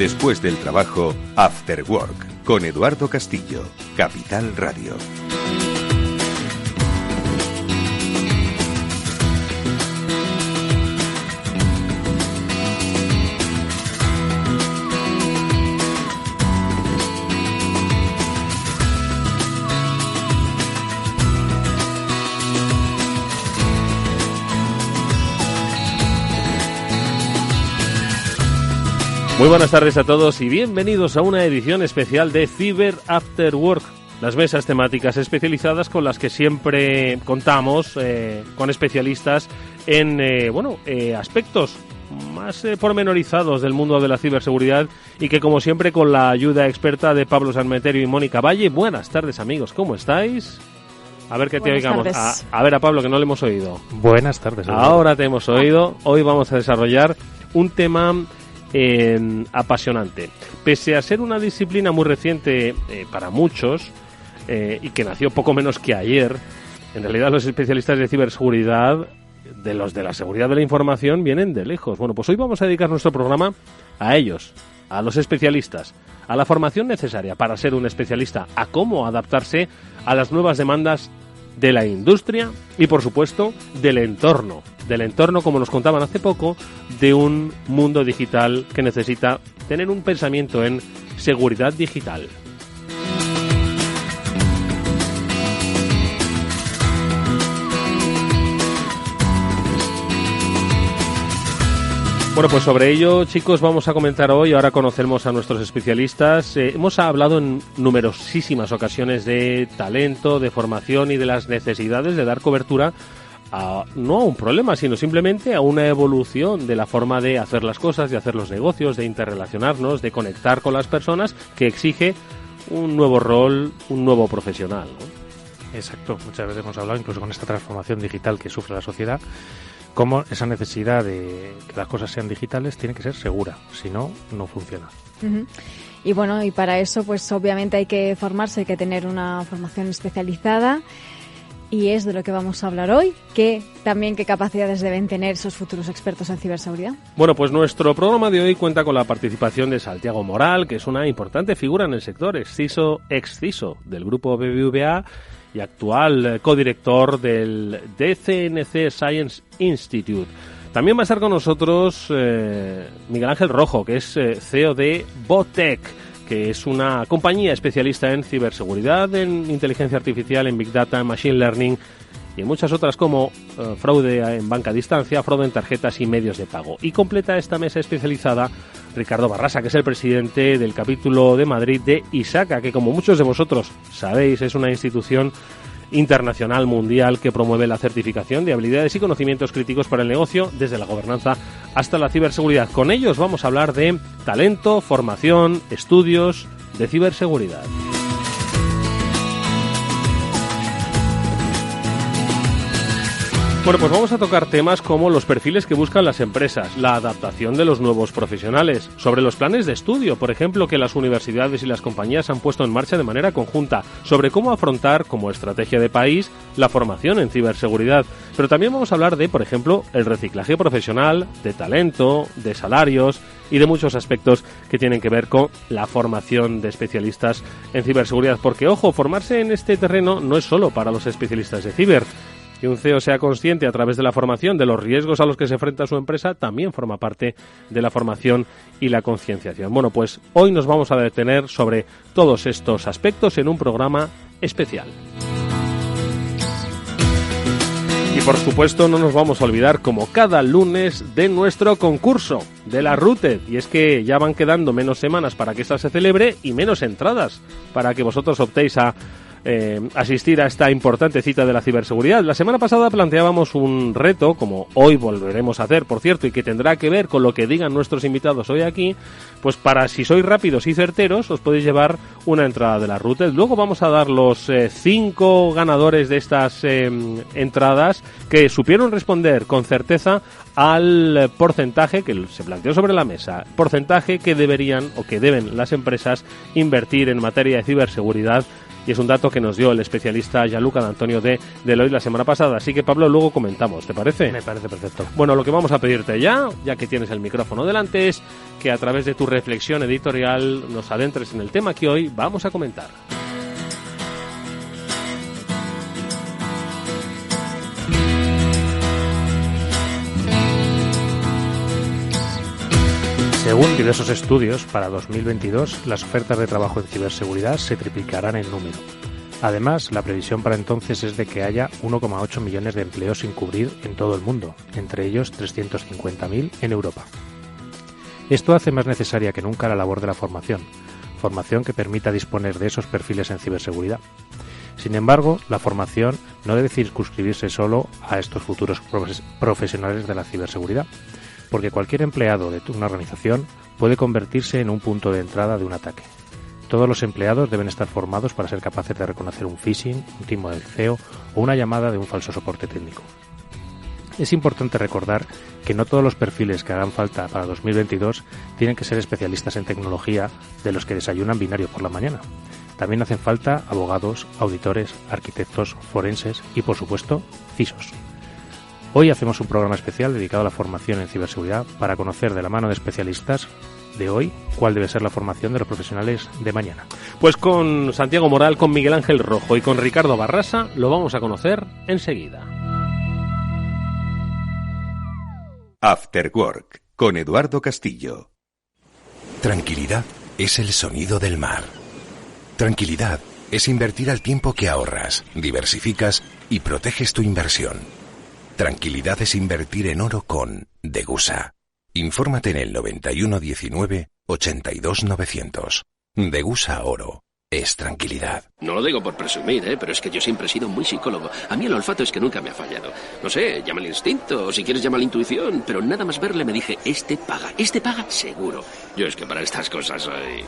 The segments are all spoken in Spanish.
Después del trabajo, After Work, con Eduardo Castillo, Capital Radio. Muy buenas tardes a todos y bienvenidos a una edición especial de Cyber After Work, las mesas temáticas especializadas con las que siempre contamos con especialistas en aspectos más pormenorizados del mundo de la ciberseguridad y que, como siempre, con la ayuda experta de Pablo Sanmeterio y Mónica Valle. Buenas tardes, amigos, ¿cómo estáis? A ver que te oigamos. A ver a Pablo, que no le hemos oído. Buenas tardes. Ahora te hemos oído. Hoy vamos a desarrollar un tema apasionante. Pese a ser una disciplina muy reciente para muchos y que nació poco menos que ayer, en realidad los especialistas de ciberseguridad, de los de la seguridad de la información, vienen de lejos. Bueno, pues hoy vamos a dedicar nuestro programa a ellos, a los especialistas, a la formación necesaria para ser un especialista, a cómo adaptarse a las nuevas demandas de la industria y, por supuesto, del entorno, como nos contaban hace poco, de un mundo digital que necesita tener un pensamiento en seguridad digital. Bueno, pues sobre ello, chicos, vamos a comentar hoy. Ahora conocemos a nuestros especialistas. Hemos hablado en numerosísimas ocasiones de talento, de formación y de las necesidades de dar cobertura no a un problema, sino simplemente a una evolución de la forma de hacer las cosas, de hacer los negocios, de interrelacionarnos, de conectar con las personas, que exige un nuevo rol, un nuevo profesional, ¿no? Exacto. Muchas veces hemos hablado, incluso con esta transformación digital que sufre la sociedad, cómo esa necesidad de que las cosas sean digitales tiene que ser segura, si no, no funciona. Uh-huh. Y bueno, y para eso pues obviamente hay que formarse, hay que tener una formación especializada, y es de lo que vamos a hablar hoy, qué capacidades deben tener esos futuros expertos en ciberseguridad. Bueno, pues nuestro programa de hoy cuenta con la participación de Santiago Moral, que es una importante figura en el sector, ex-CISO del grupo BBVA y actual codirector del DCNC Science Institute. También va a estar con nosotros Miguel Ángel Rojo, que es CEO de Botec, que es una compañía especialista en ciberseguridad, en inteligencia artificial, en Big Data, en Machine Learning y en muchas otras como fraude en banca a distancia, fraude en tarjetas y medios de pago. Y completa esta mesa especializada Ricardo Barrasa, que es el presidente del capítulo de Madrid de ISACA, que, como muchos de vosotros sabéis, es una institución internacional mundial que promueve la certificación de habilidades y conocimientos críticos para el negocio, desde la gobernanza hasta la ciberseguridad. Con ellos vamos a hablar de talento, formación, estudios de ciberseguridad. Bueno, pues vamos a tocar temas como los perfiles que buscan las empresas, la adaptación de los nuevos profesionales, sobre los planes de estudio, por ejemplo, que las universidades y las compañías han puesto en marcha de manera conjunta, sobre cómo afrontar como estrategia de país la formación en ciberseguridad. Pero también vamos a hablar de, por ejemplo, el reciclaje profesional, de talento, de salarios y de muchos aspectos que tienen que ver con la formación de especialistas en ciberseguridad. Porque, ojo, formarse en este terreno no es solo para los especialistas de ciber. Que un CEO sea consciente a través de la formación de los riesgos a los que se enfrenta su empresa también forma parte de la formación y la concienciación. Bueno, pues hoy nos vamos a detener sobre todos estos aspectos en un programa especial. Y por supuesto no nos vamos a olvidar, como cada lunes, de nuestro concurso, de la Rooted. Y es que ya van quedando menos semanas para que esta se celebre y menos entradas para que vosotros optéis a asistir a esta importante cita de la ciberseguridad. La semana pasada planteábamos un reto, como hoy volveremos a hacer, por cierto, y que tendrá que ver con lo que digan nuestros invitados hoy aquí, pues para, si sois rápidos y certeros, os podéis llevar una entrada de la Rooted. Luego vamos a dar los 5 ganadores de estas entradas que supieron responder con certeza al porcentaje que se planteó sobre la mesa, porcentaje que deberían o que deben las empresas invertir en materia de ciberseguridad y es un dato que nos dio el especialista Gianluca D'Antonio de Deloitte la semana pasada. Así que, Pablo, luego comentamos, ¿te parece? Me parece perfecto. Bueno, lo que vamos a pedirte ya que tienes el micrófono delante, es que a través de tu reflexión editorial nos adentres en el tema que hoy vamos a comentar. Según diversos estudios, para 2022 las ofertas de trabajo en ciberseguridad se triplicarán en número. Además, la previsión para entonces es de que haya 1,8 millones de empleos sin cubrir en todo el mundo, entre ellos 350.000 en Europa. Esto hace más necesaria que nunca la labor de la formación que permita disponer de esos perfiles en ciberseguridad. Sin embargo, la formación no debe circunscribirse solo a estos futuros profesionales de la ciberseguridad, porque cualquier empleado de una organización puede convertirse en un punto de entrada de un ataque. Todos los empleados deben estar formados para ser capaces de reconocer un phishing, un timo del CEO o una llamada de un falso soporte técnico. Es importante recordar que no todos los perfiles que hagan falta para 2022 tienen que ser especialistas en tecnología de los que desayunan binario por la mañana. También hacen falta abogados, auditores, arquitectos, forenses y, por supuesto, CISOs. Hoy hacemos un programa especial dedicado a la formación en ciberseguridad para conocer de la mano de especialistas de hoy cuál debe ser la formación de los profesionales de mañana. Pues con Santiago Moral, con Miguel Ángel Rojo y con Ricardo Barrasa lo vamos a conocer enseguida. After Work, con Eduardo Castillo. Tranquilidad es el sonido del mar. Tranquilidad es invertir al tiempo que ahorras, diversificas y proteges tu inversión. Tranquilidad es invertir en oro con Degusa. Infórmate en el 9119 82 900. Degusa Oro. Es tranquilidad. No lo digo por presumir, pero es que yo siempre he sido muy psicólogo. A mí el olfato es que nunca me ha fallado. No sé, llama el instinto, o si quieres llama la intuición, pero nada más verle me dije, este paga seguro. Yo es que para estas cosas soy...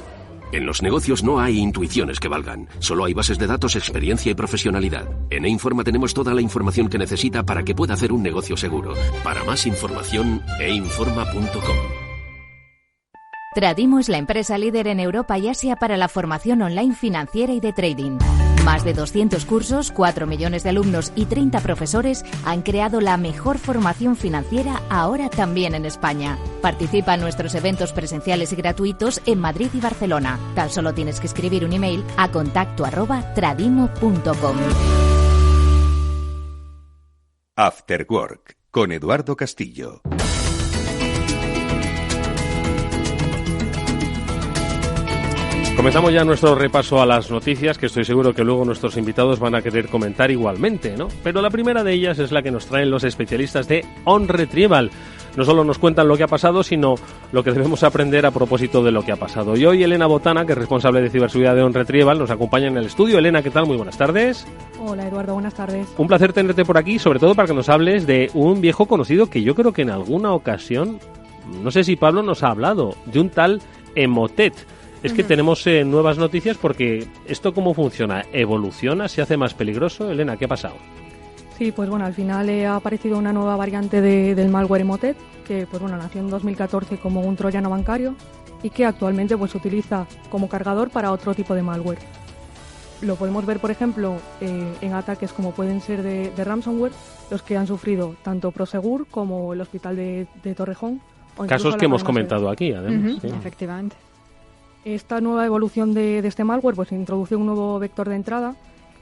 En los negocios no hay intuiciones que valgan. Solo hay bases de datos, experiencia y profesionalidad. En E-Informa tenemos toda la información que necesita para que pueda hacer un negocio seguro. Para más información, einforma.com. Tradimo es la empresa líder en Europa y Asia para la formación online financiera y de trading. Más de 200 cursos, 4 millones de alumnos y 30 profesores han creado la mejor formación financiera ahora también en España. Participa en nuestros eventos presenciales y gratuitos en Madrid y Barcelona. Tan solo tienes que escribir un email a contacto@tradimo.com. After Work, con Eduardo Castillo. Comenzamos ya nuestro repaso a las noticias, que estoy seguro que luego nuestros invitados van a querer comentar igualmente, ¿no? Pero la primera de ellas es la que nos traen los especialistas de OnRetrieval. No solo nos cuentan lo que ha pasado, sino lo que debemos aprender a propósito de lo que ha pasado. Y hoy Elena Botana, que es responsable de ciberseguridad de OnRetrieval, nos acompaña en el estudio. Elena, ¿qué tal? Muy buenas tardes. Hola Eduardo, buenas tardes. Un placer tenerte por aquí, sobre todo para que nos hables de un viejo conocido que yo creo que en alguna ocasión, no sé si Pablo nos ha hablado, de un tal Emotet. Es que tenemos nuevas noticias porque ¿esto cómo funciona? ¿Evoluciona? ¿Se hace más peligroso? Elena, ¿qué ha pasado? Sí, pues bueno, al final ha aparecido una nueva variante del malware Emotet, que pues bueno, nació en 2014 como un troyano bancario y que actualmente pues se utiliza como cargador para otro tipo de malware. Lo podemos ver, por ejemplo, en ataques como pueden ser de ransomware, los que han sufrido tanto Prosegur como el hospital de Torrejón. Casos que hemos comentado aquí, además. Sí. Efectivamente. Esta nueva evolución de este malware pues introduce un nuevo vector de entrada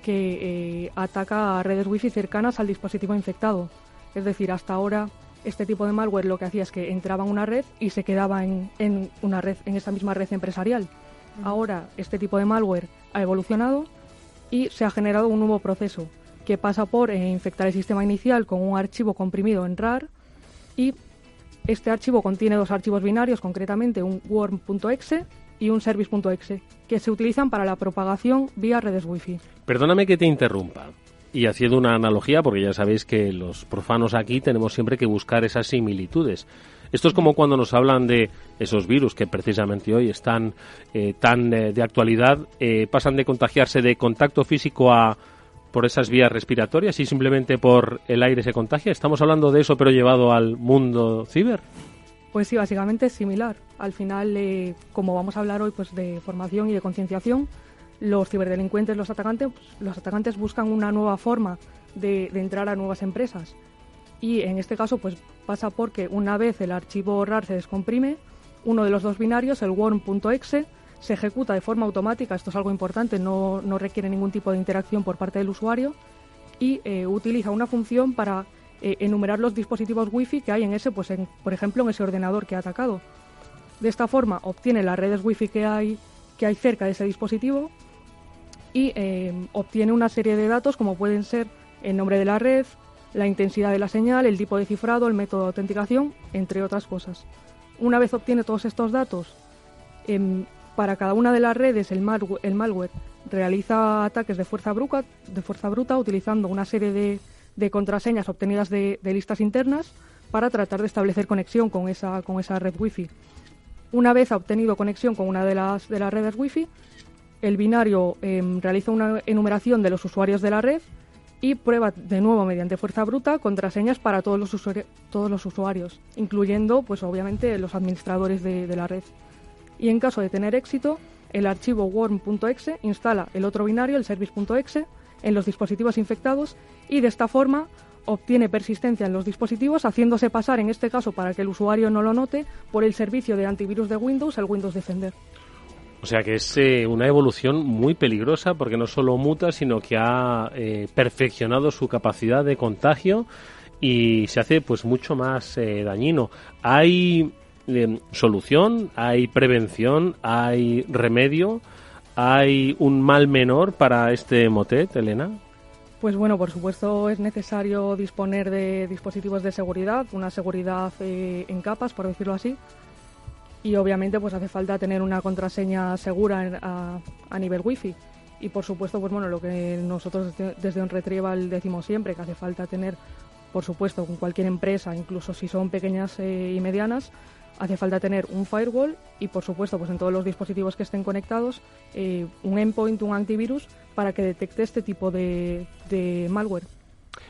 que ataca a redes wifi cercanas al dispositivo infectado. Es decir, hasta ahora este tipo de malware lo que hacía es que entraba en una red y se quedaba en una red, en esa misma red empresarial. Ahora este tipo de malware ha evolucionado y se ha generado un nuevo proceso que pasa por infectar el sistema inicial con un archivo comprimido en RAR, y este archivo contiene dos archivos binarios, concretamente un worm.exe y un service.exe, que se utilizan para la propagación vía redes wifi. Perdóname que te interrumpa, y haciendo una analogía, porque ya sabéis que los profanos aquí tenemos siempre que buscar esas similitudes. Esto es como cuando nos hablan de esos virus que precisamente hoy están tan de actualidad, pasan de contagiarse de contacto físico por esas vías respiratorias y simplemente por el aire se contagia. ¿Estamos hablando de eso pero llevado al mundo ciber? Pues sí, básicamente es similar. Al final, como vamos a hablar hoy pues de formación y de concienciación, los ciberdelincuentes, los atacantes buscan una nueva forma de entrar a nuevas empresas. Y en este caso pues pasa porque una vez el archivo RAR se descomprime, uno de los dos binarios, el worm.exe, se ejecuta de forma automática. Esto es algo importante, no requiere ningún tipo de interacción por parte del usuario, y utiliza una función para enumerar los dispositivos Wi-Fi que hay en ese, pues por ejemplo, en ese ordenador que ha atacado. De esta forma obtiene las redes Wi-Fi que hay cerca de ese dispositivo y obtiene una serie de datos como pueden ser el nombre de la red, la intensidad de la señal, el tipo de cifrado, el método de autenticación, entre otras cosas. Una vez obtiene todos estos datos, para cada una de las redes el malware realiza ataques de fuerza bruta utilizando una serie de contraseñas obtenidas de listas internas para tratar de establecer conexión con esa red Wi-Fi. Una vez ha obtenido conexión con una de las redes Wi-Fi, el binario realiza una enumeración de los usuarios de la red y prueba de nuevo mediante fuerza bruta contraseñas para todos los usuarios, incluyendo pues obviamente los administradores de la red. Y en caso de tener éxito, el archivo worm.exe instala el otro binario, el service.exe, en los dispositivos infectados y de esta forma obtiene persistencia en los dispositivos, haciéndose pasar, en este caso para que el usuario no lo note, por el servicio de antivirus de Windows, el Windows Defender. O sea que es una evolución muy peligrosa porque no solo muta, sino que ha perfeccionado su capacidad de contagio y se hace pues mucho más dañino. ¿Hay solución? ¿Hay prevención? ¿Hay remedio? ¿Hay un mal menor para este motet, Elena? Pues bueno, por supuesto es necesario disponer de dispositivos de seguridad, una seguridad en capas, por decirlo así. Y obviamente pues hace falta tener una contraseña segura a nivel Wi-Fi. Y por supuesto, pues bueno, lo que nosotros desde OnRetrieval decimos siempre, que hace falta tener, por supuesto, con cualquier empresa, incluso si son pequeñas y medianas, hace falta tener un firewall y por supuesto, pues en todos los dispositivos que estén conectados, un endpoint, un antivirus, para que detecte este tipo de malware.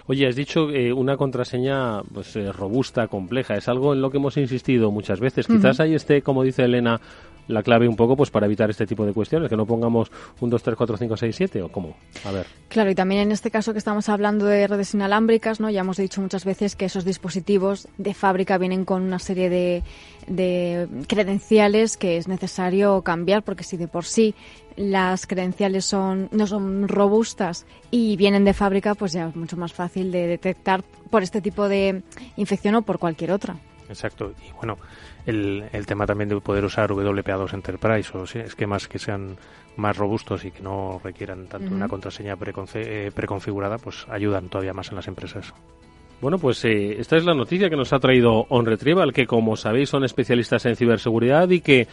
Oye, has dicho una contraseña pues robusta, compleja. Es algo en lo que hemos insistido muchas veces. Quizás ahí esté, como dice Elena, la clave un poco pues para evitar este tipo de cuestiones, que no pongamos 1, 2, 3, 4, 5, 6, 7 o cómo. A ver. Claro, y también en este caso que estamos hablando de redes inalámbricas, ¿no? Ya hemos dicho muchas veces que esos dispositivos de fábrica vienen con una serie de credenciales que es necesario cambiar, porque si de por sí las credenciales no son robustas y vienen de fábrica, pues ya es mucho más fácil de detectar por este tipo de infección o por cualquier otra. Exacto. Y bueno, el tema también de poder usar WPA2 Enterprise o esquemas que sean más robustos y que no requieran tanto una contraseña preconfigurada, pues ayudan todavía más en las empresas. Bueno, pues esta es la noticia que nos ha traído OnRetrieval, que como sabéis son especialistas en ciberseguridad y que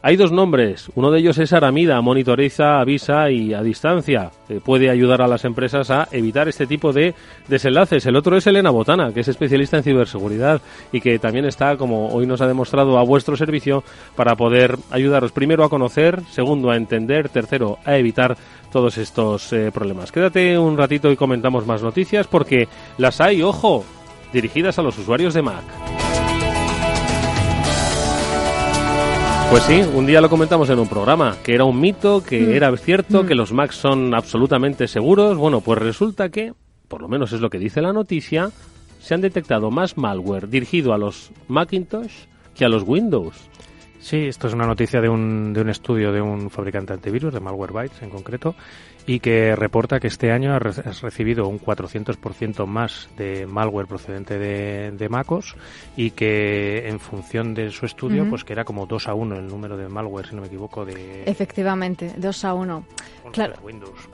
hay dos nombres. Uno de ellos es Aramida, monitoriza, avisa y a distancia puede ayudar a las empresas a evitar este tipo de desenlaces. El otro es Elena Botana, que es especialista en ciberseguridad y que también está, como hoy nos ha demostrado, a vuestro servicio para poder ayudaros primero a conocer, segundo a entender, tercero a evitar todos estos problemas. Quédate un ratito y comentamos más noticias porque las hay, ojo, dirigidas a los usuarios de Mac. Pues sí, un día lo comentamos en un programa, que era un mito, que era cierto, que los Macs son absolutamente seguros. Bueno, pues resulta que, por lo menos es lo que dice la noticia, se han detectado más malware dirigido a los Macintosh que a los Windows. Sí, esto es una noticia de un estudio de un fabricante de antivirus, de Malwarebytes en concreto, y que reporta que este año has recibido un 400% más de malware procedente de MacOS y que en función de su estudio, pues que era como 2-1 el número de malware, si no me equivoco, de... Efectivamente, 2-1. Claro. Windows.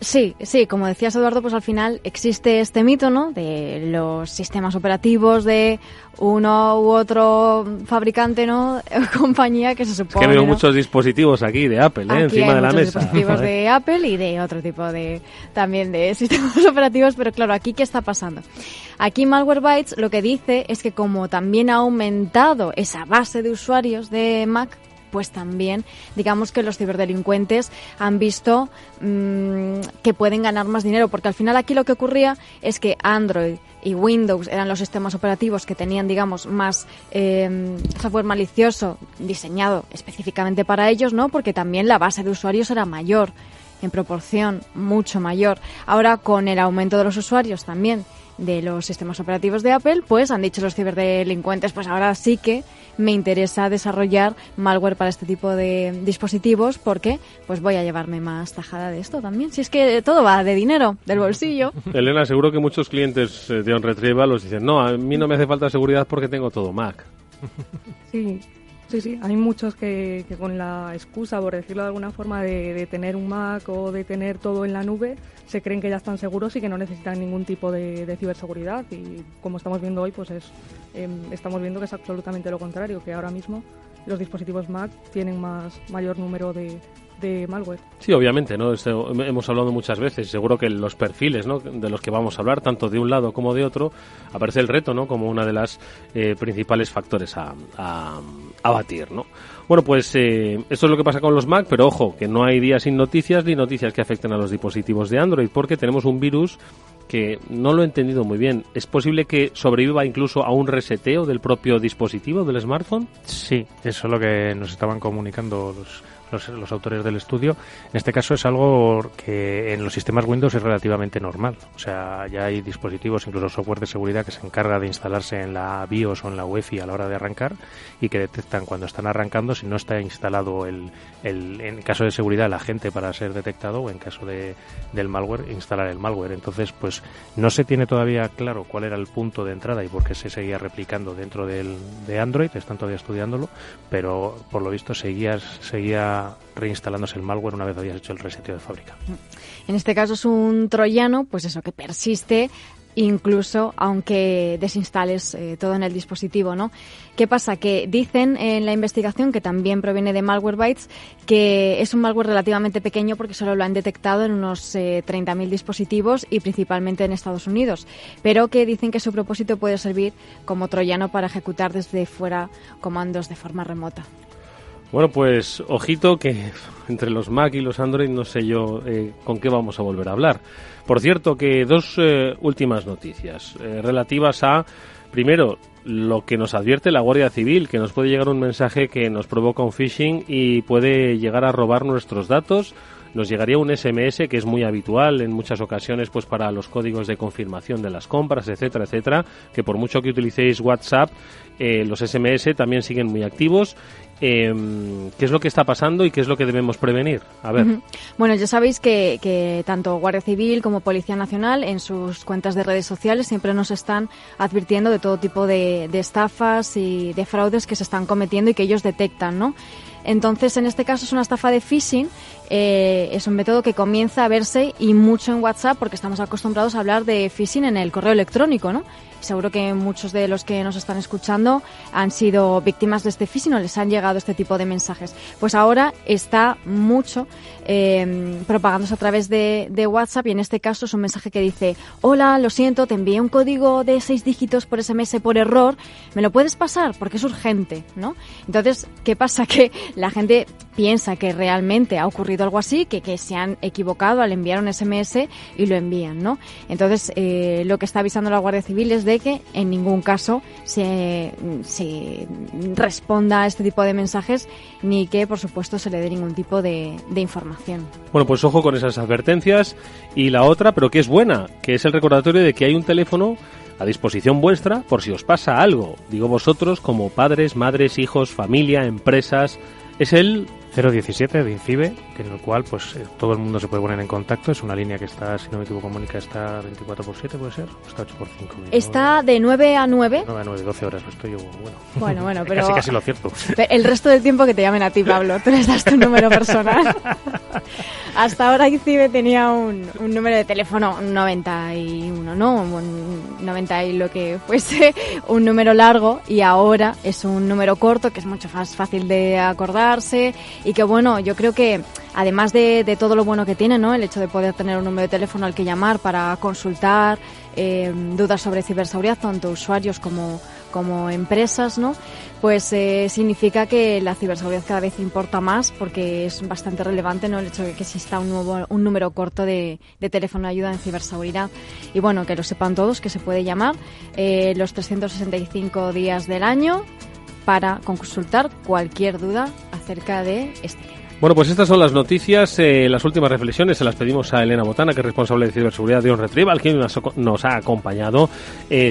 Sí, como decías, Eduardo, pues al final existe este mito, ¿no?, de los sistemas operativos de uno u otro fabricante, ¿no?, compañía que se supone... Es que veo ¿no? muchos dispositivos aquí de Apple, encima de la mesa. Dispositivos de Apple y de otro tipo también de sistemas operativos, pero claro, aquí ¿qué está pasando? Aquí Malwarebytes lo que dice es que como también ha aumentado esa base de usuarios de Mac, pues también digamos que los ciberdelincuentes han visto que pueden ganar más dinero, porque al final aquí lo que ocurría es que Android y Windows eran los sistemas operativos que tenían, digamos, más software malicioso diseñado específicamente para ellos, ¿no? Porque también la base de usuarios era mayor, en proporción mucho mayor. Ahora, con el aumento de los usuarios también de los sistemas operativos de Apple, pues han dicho los ciberdelincuentes, pues ahora sí que me interesa desarrollar malware para este tipo de dispositivos, porque pues voy a llevarme más tajada de esto también. Si es que todo va de dinero, del bolsillo. Elena, seguro que muchos clientes de OnRetrieval os dicen, no, a mí no me hace falta seguridad porque tengo todo Mac. Sí, hay muchos que con la excusa, por decirlo de alguna forma, de tener un Mac o de tener todo en la nube, se creen que ya están seguros y que no necesitan ningún tipo de ciberseguridad. Y como estamos viendo hoy, pues estamos viendo que es absolutamente lo contrario, que ahora mismo los dispositivos Mac tienen mayor número de malware. Sí, obviamente, ¿no? Hemos hablado muchas veces. Seguro que los perfiles, ¿no?, de los que vamos a hablar, tanto de un lado como de otro, aparece el reto, ¿no?, como una de las principales factores a batir, ¿no? Bueno, pues esto es lo que pasa con los Mac, pero ojo, que no hay días sin noticias ni noticias que afecten a los dispositivos de Android, porque tenemos un virus que no lo he entendido muy bien. ¿Es posible que sobreviva incluso a un reseteo del propio dispositivo, del smartphone? Sí, eso es lo que nos estaban comunicando los autores del estudio. En este caso es algo que en los sistemas Windows es relativamente normal. O sea, ya hay dispositivos, incluso software de seguridad, que se encarga de instalarse en la BIOS o en la UEFI a la hora de arrancar y que detectan cuando están arrancando si no está instalado en caso de seguridad el agente para ser detectado, o en caso del malware, instalar el malware. Entonces, pues no se tiene todavía claro cuál era el punto de entrada y por qué se seguía replicando dentro de Android. Están todavía estudiándolo, pero por lo visto seguía reinstalándose el malware una vez habías hecho el reseteo de fábrica. En este caso es un troyano, pues eso, que persiste incluso aunque desinstales todo en el dispositivo, ¿no? ¿Qué pasa? Que dicen en la investigación, que también proviene de Malwarebytes, que es un malware relativamente pequeño porque solo lo han detectado en unos 30.000 dispositivos y principalmente en Estados Unidos, pero que dicen que su propósito puede servir como troyano para ejecutar desde fuera comandos de forma remota. Bueno, pues ojito que entre los Mac y los Android no sé yo con qué vamos a volver a hablar. Por cierto, que dos últimas noticias relativas a, primero, lo que nos advierte la Guardia Civil, que nos puede llegar un mensaje que nos provoca un phishing y puede llegar a robar nuestros datos. Nos llegaría un SMS, que es muy habitual en muchas ocasiones pues para los códigos de confirmación de las compras, etcétera, etcétera, que por mucho que utilicéis WhatsApp, los SMS también siguen muy activos. ¿Qué es lo que está pasando y qué es lo que debemos prevenir? A ver. Bueno, ya sabéis que tanto Guardia Civil como Policía Nacional en sus cuentas de redes sociales siempre nos están advirtiendo de todo tipo de estafas y de fraudes que se están cometiendo y que ellos detectan, ¿no? Entonces, en este caso es una estafa de phishing, es un método que comienza a verse y mucho en WhatsApp porque estamos acostumbrados a hablar de phishing en el correo electrónico, ¿no? Seguro que muchos de los que nos están escuchando han sido víctimas de este phishing o les han llegado este tipo de mensajes. Pues ahora está mucho propagándose a través de WhatsApp y en este caso es un mensaje que dice: hola, lo siento, te envié un código de 6 dígitos por SMS por error, ¿me lo puedes pasar? Porque es urgente, ¿no? Entonces, ¿qué pasa? Que la gente piensa que realmente ha ocurrido algo así, que se han equivocado al enviar un SMS y lo envían, ¿no? Entonces, lo que está avisando la Guardia Civil es de que en ningún caso se responda a este tipo de mensajes ni que, por supuesto, se le dé ningún tipo de información. Bueno, pues ojo con esas advertencias. Y la otra, pero que es buena, que es el recordatorio de que hay un teléfono a disposición vuestra por si os pasa algo. Digo vosotros como padres, madres, hijos, familia, empresas. Es el 017 de INCIBE, que en el cual pues todo el mundo se puede poner en contacto. Es una línea que está, si no me equivoco, Mónica, está 24/7, ¿puede ser? ¿O está 8/5? Está de 9 a 9. 9 a 9, 12 horas. Estoy yo, Bueno, pero casi lo cierto. El resto del tiempo que te llamen a ti, Pablo. Tú les das tu número personal. Hasta ahora INCIBE tenía un número de teléfono 91, ¿no? 90 y lo que fuese, un número largo, y ahora es un número corto que es mucho más fácil de acordarse. Y que bueno, yo creo que además de todo lo bueno que tiene, ¿no?, el hecho de poder tener un número de teléfono al que llamar para consultar dudas sobre ciberseguridad, tanto usuarios como como empresas, ¿no? Pues significa que la ciberseguridad cada vez importa más, porque es bastante relevante, ¿no?, el hecho de que exista un número corto de teléfono de ayuda en ciberseguridad. Y bueno, que lo sepan todos, que se puede llamar los 365 días del año para consultar cualquier duda acerca de este tema. Bueno, pues estas son las noticias, las últimas reflexiones se las pedimos a Elena Botana, que es responsable de ciberseguridad de On Retrieval, quien nos ha acompañado.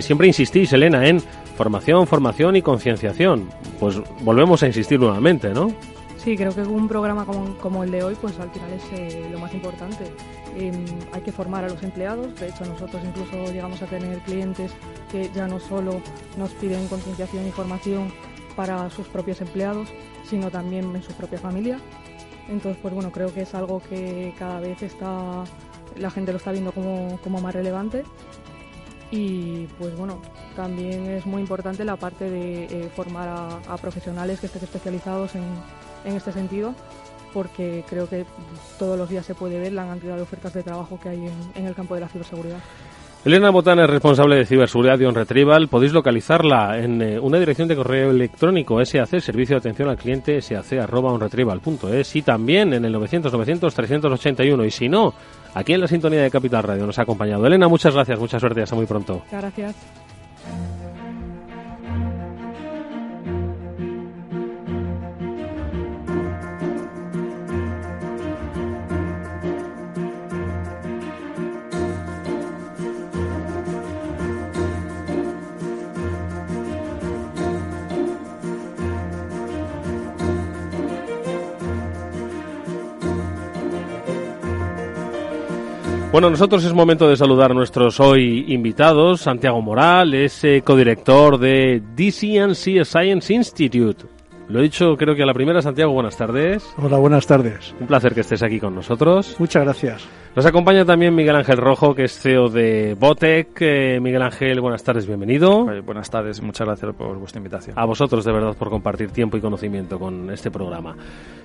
Siempre insistís, Elena, en formación y concienciación. Pues volvemos a insistir nuevamente, ¿no? Sí, creo que un programa como el de hoy, pues al final es lo más importante. Hay que formar a los empleados. De hecho, nosotros incluso llegamos a tener clientes que ya no solo nos piden concienciación y formación para sus propios empleados, sino también en su propia familia. Entonces, pues bueno, creo que es algo que cada vez la gente lo está viendo como más relevante. Y pues bueno, también es muy importante la parte de formar a profesionales que estén especializados en este sentido, porque creo que todos los días se puede ver la cantidad de ofertas de trabajo que hay en el campo de la ciberseguridad. Elena Botana es responsable de ciberseguridad de On Retrieval. Podéis localizarla en una dirección de correo electrónico SAC, servicio de atención al cliente, sac@onretrieval.es, y también en el 900-900-381. Y si no, aquí en la sintonía de Capital Radio nos ha acompañado. Elena, muchas gracias, mucha suerte, hasta muy pronto. Gracias. Bueno, nosotros es momento de saludar a nuestros hoy invitados. Santiago Moral es codirector de DC&C Science Institute. Lo he dicho, creo que a la primera. Santiago, buenas tardes. Hola, buenas tardes. Un placer que estés aquí con nosotros. Muchas gracias. Nos acompaña también Miguel Ángel Rojo, que es CEO de Botec. Miguel Ángel, buenas tardes, bienvenido. Buenas tardes, muchas gracias por vuestra invitación. A vosotros, de verdad, por compartir tiempo y conocimiento con este programa.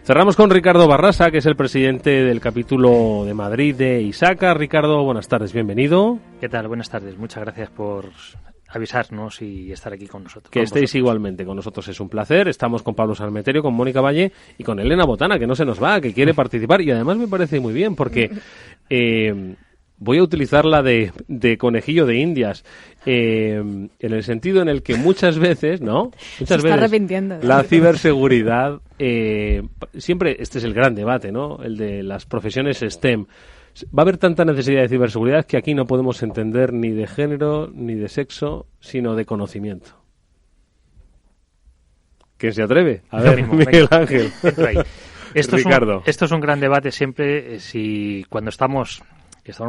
Cerramos con Ricardo Barrasa, que es el presidente del capítulo de Madrid de ISACA. Ricardo, buenas tardes, bienvenido. ¿Qué tal? Buenas tardes, muchas gracias por avisarnos y estar aquí con nosotros. Que estéis igualmente con nosotros, es un placer. Estamos con Pablo Salmeterio, con Mónica Valle y con Elena Botana, que no se nos va, que quiere participar, y además me parece muy bien porque voy a utilizarla de conejillo de indias, en el sentido en el que muchas veces, ¿no? Muchas se está veces arrepintiendo. La ciberseguridad, siempre este es el gran debate, ¿no? El de las profesiones STEM. Va a haber tanta necesidad de ciberseguridad que aquí no podemos entender ni de género ni de sexo, sino de conocimiento. ¿Quién se atreve? A ver, mismo, Miguel Ángel. Ricardo. Esto es un gran debate siempre, cuando estamos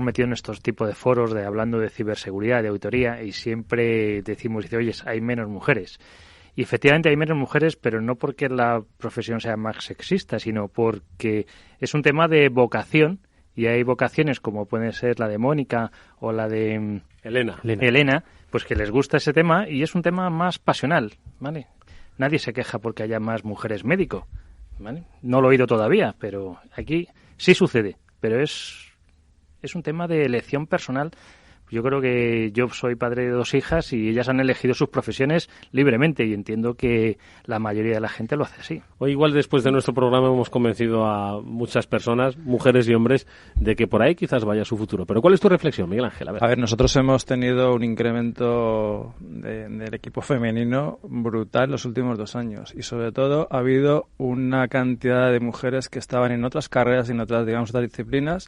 metidos en estos tipos de foros hablando de ciberseguridad, de auditoría, y siempre decimos, oye, hay menos mujeres. Y efectivamente hay menos mujeres, pero no porque la profesión sea más sexista, sino porque es un tema de vocación. Y hay vocaciones como puede ser la de Mónica o la de Elena, pues que les gusta ese tema y es un tema más pasional, ¿vale? Nadie se queja porque haya más mujeres médico, ¿vale? No lo he oído todavía, pero aquí sí sucede, pero es un tema de elección personal. Yo creo que yo soy padre de 2 hijas y ellas han elegido sus profesiones libremente y entiendo que la mayoría de la gente lo hace así. Hoy igual después de nuestro programa hemos convencido a muchas personas, mujeres y hombres, de que por ahí quizás vaya su futuro. Pero ¿cuál es tu reflexión, Miguel Ángel? A ver, nosotros hemos tenido un incremento del equipo femenino brutal en los últimos 2 años y sobre todo ha habido una cantidad de mujeres que estaban en otras carreras y en otras disciplinas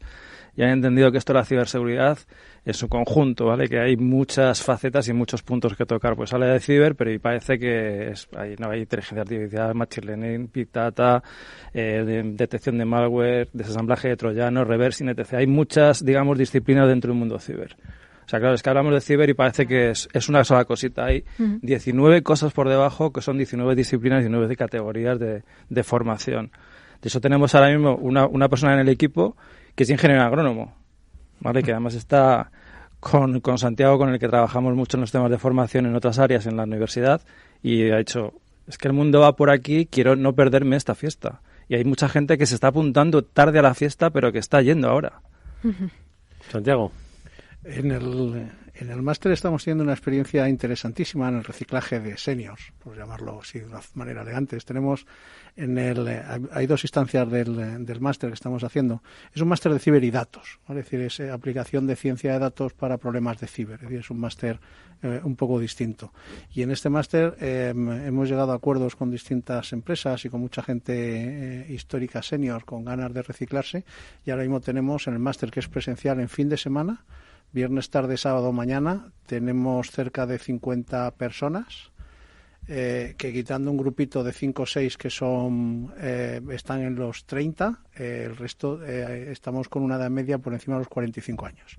y han entendido que esto es la ciberseguridad en su conjunto, ¿vale? Que hay muchas facetas y muchos puntos que tocar. Pues habla de ciber, pero y parece que hay inteligencia artificial, machine learning, big data, detección de malware, desensamblaje de troyanos, reversing, etc. Hay muchas, disciplinas dentro del mundo ciber. O sea, claro, es que hablamos de ciber y parece que es una sola cosita. Hay 19 cosas por debajo que son 19 disciplinas, 19 categorías de formación. De eso tenemos ahora mismo una persona en el equipo que es ingeniero agrónomo, ¿vale? Que además está con Santiago, con el que trabajamos mucho en los temas de formación en otras áreas en la universidad, y ha dicho, es que el mundo va por aquí, quiero no perderme esta fiesta. Y hay mucha gente que se está apuntando tarde a la fiesta, pero que está yendo ahora. Santiago. En el máster estamos teniendo una experiencia interesantísima en el reciclaje de seniors, por llamarlo así de una manera elegante. Tenemos hay dos instancias del máster que estamos haciendo. Es un máster de ciber y datos, ¿vale? Es decir, es aplicación de ciencia de datos para problemas de ciber. Es decir, es un máster un poco distinto. Y en este máster hemos llegado a acuerdos con distintas empresas y con mucha gente histórica senior con ganas de reciclarse. Y ahora mismo tenemos en el máster, que es presencial en fin de semana, viernes, tarde, sábado, mañana, tenemos cerca de 50 personas, que quitando un grupito de 5 o 6 que están en los 30, el resto estamos con una edad media por encima de los 45 años.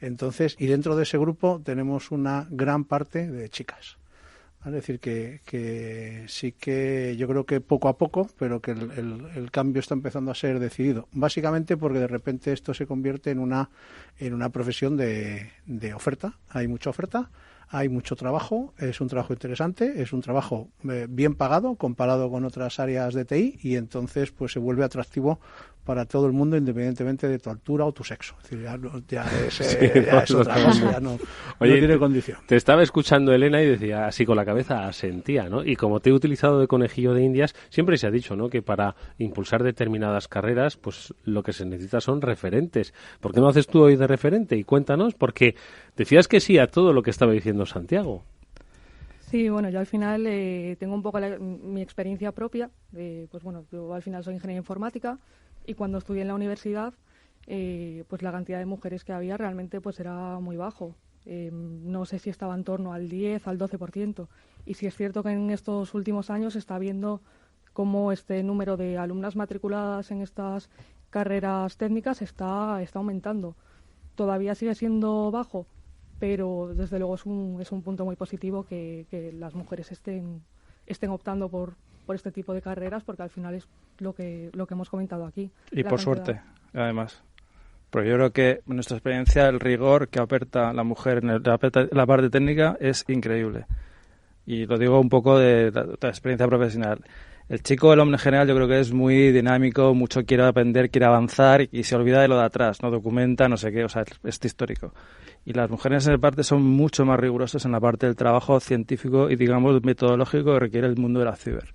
Entonces, y dentro de ese grupo tenemos una gran parte de chicas. ¿Vale? Es decir, que sí que yo creo que poco a poco, pero que el cambio está empezando a ser decidido. Básicamente porque de repente esto se convierte en una profesión de oferta. Hay mucha oferta, hay mucho trabajo, es un trabajo interesante, es un trabajo bien pagado comparado con otras áreas de TI, y entonces pues se vuelve atractivo para todo el mundo, independientemente de tu altura o tu sexo. Es decir, es otra cosa, ya no tiene condición. Te estaba escuchando, Elena, y decía, así con la cabeza asentía, ¿no? Y como te he utilizado de conejillo de indias, siempre se ha dicho, ¿no?, que para impulsar determinadas carreras, pues lo que se necesita son referentes. ¿Por qué no haces tú hoy de referente? Y cuéntanos, porque decías que sí a todo lo que estaba diciendo Santiago. Sí, bueno, yo al final tengo un poco mi experiencia propia. Pues bueno, yo al final soy ingeniera informática, y cuando estudié en la universidad, pues la cantidad de mujeres que había realmente pues era muy bajo. No sé si estaba en torno al 10, al 12%. Y sí es cierto que en estos últimos años se está viendo cómo este número de alumnas matriculadas en estas carreras técnicas está aumentando. Todavía sigue siendo bajo, pero desde luego es un punto muy positivo que las mujeres estén optando por este tipo de carreras, porque al final es lo que hemos comentado aquí. Y por suerte, además. Pero yo creo que en nuestra experiencia el rigor que aporta la mujer en la parte técnica es increíble. Y lo digo un poco de la experiencia profesional. El chico, el hombre en general, yo creo que es muy dinámico, mucho quiere aprender, quiere avanzar y se olvida de lo de atrás, no documenta, no sé qué, o sea, es histórico. Y las mujeres en la parte son mucho más rigurosas en la parte del trabajo científico y, digamos, metodológico que requiere el mundo de la ciber.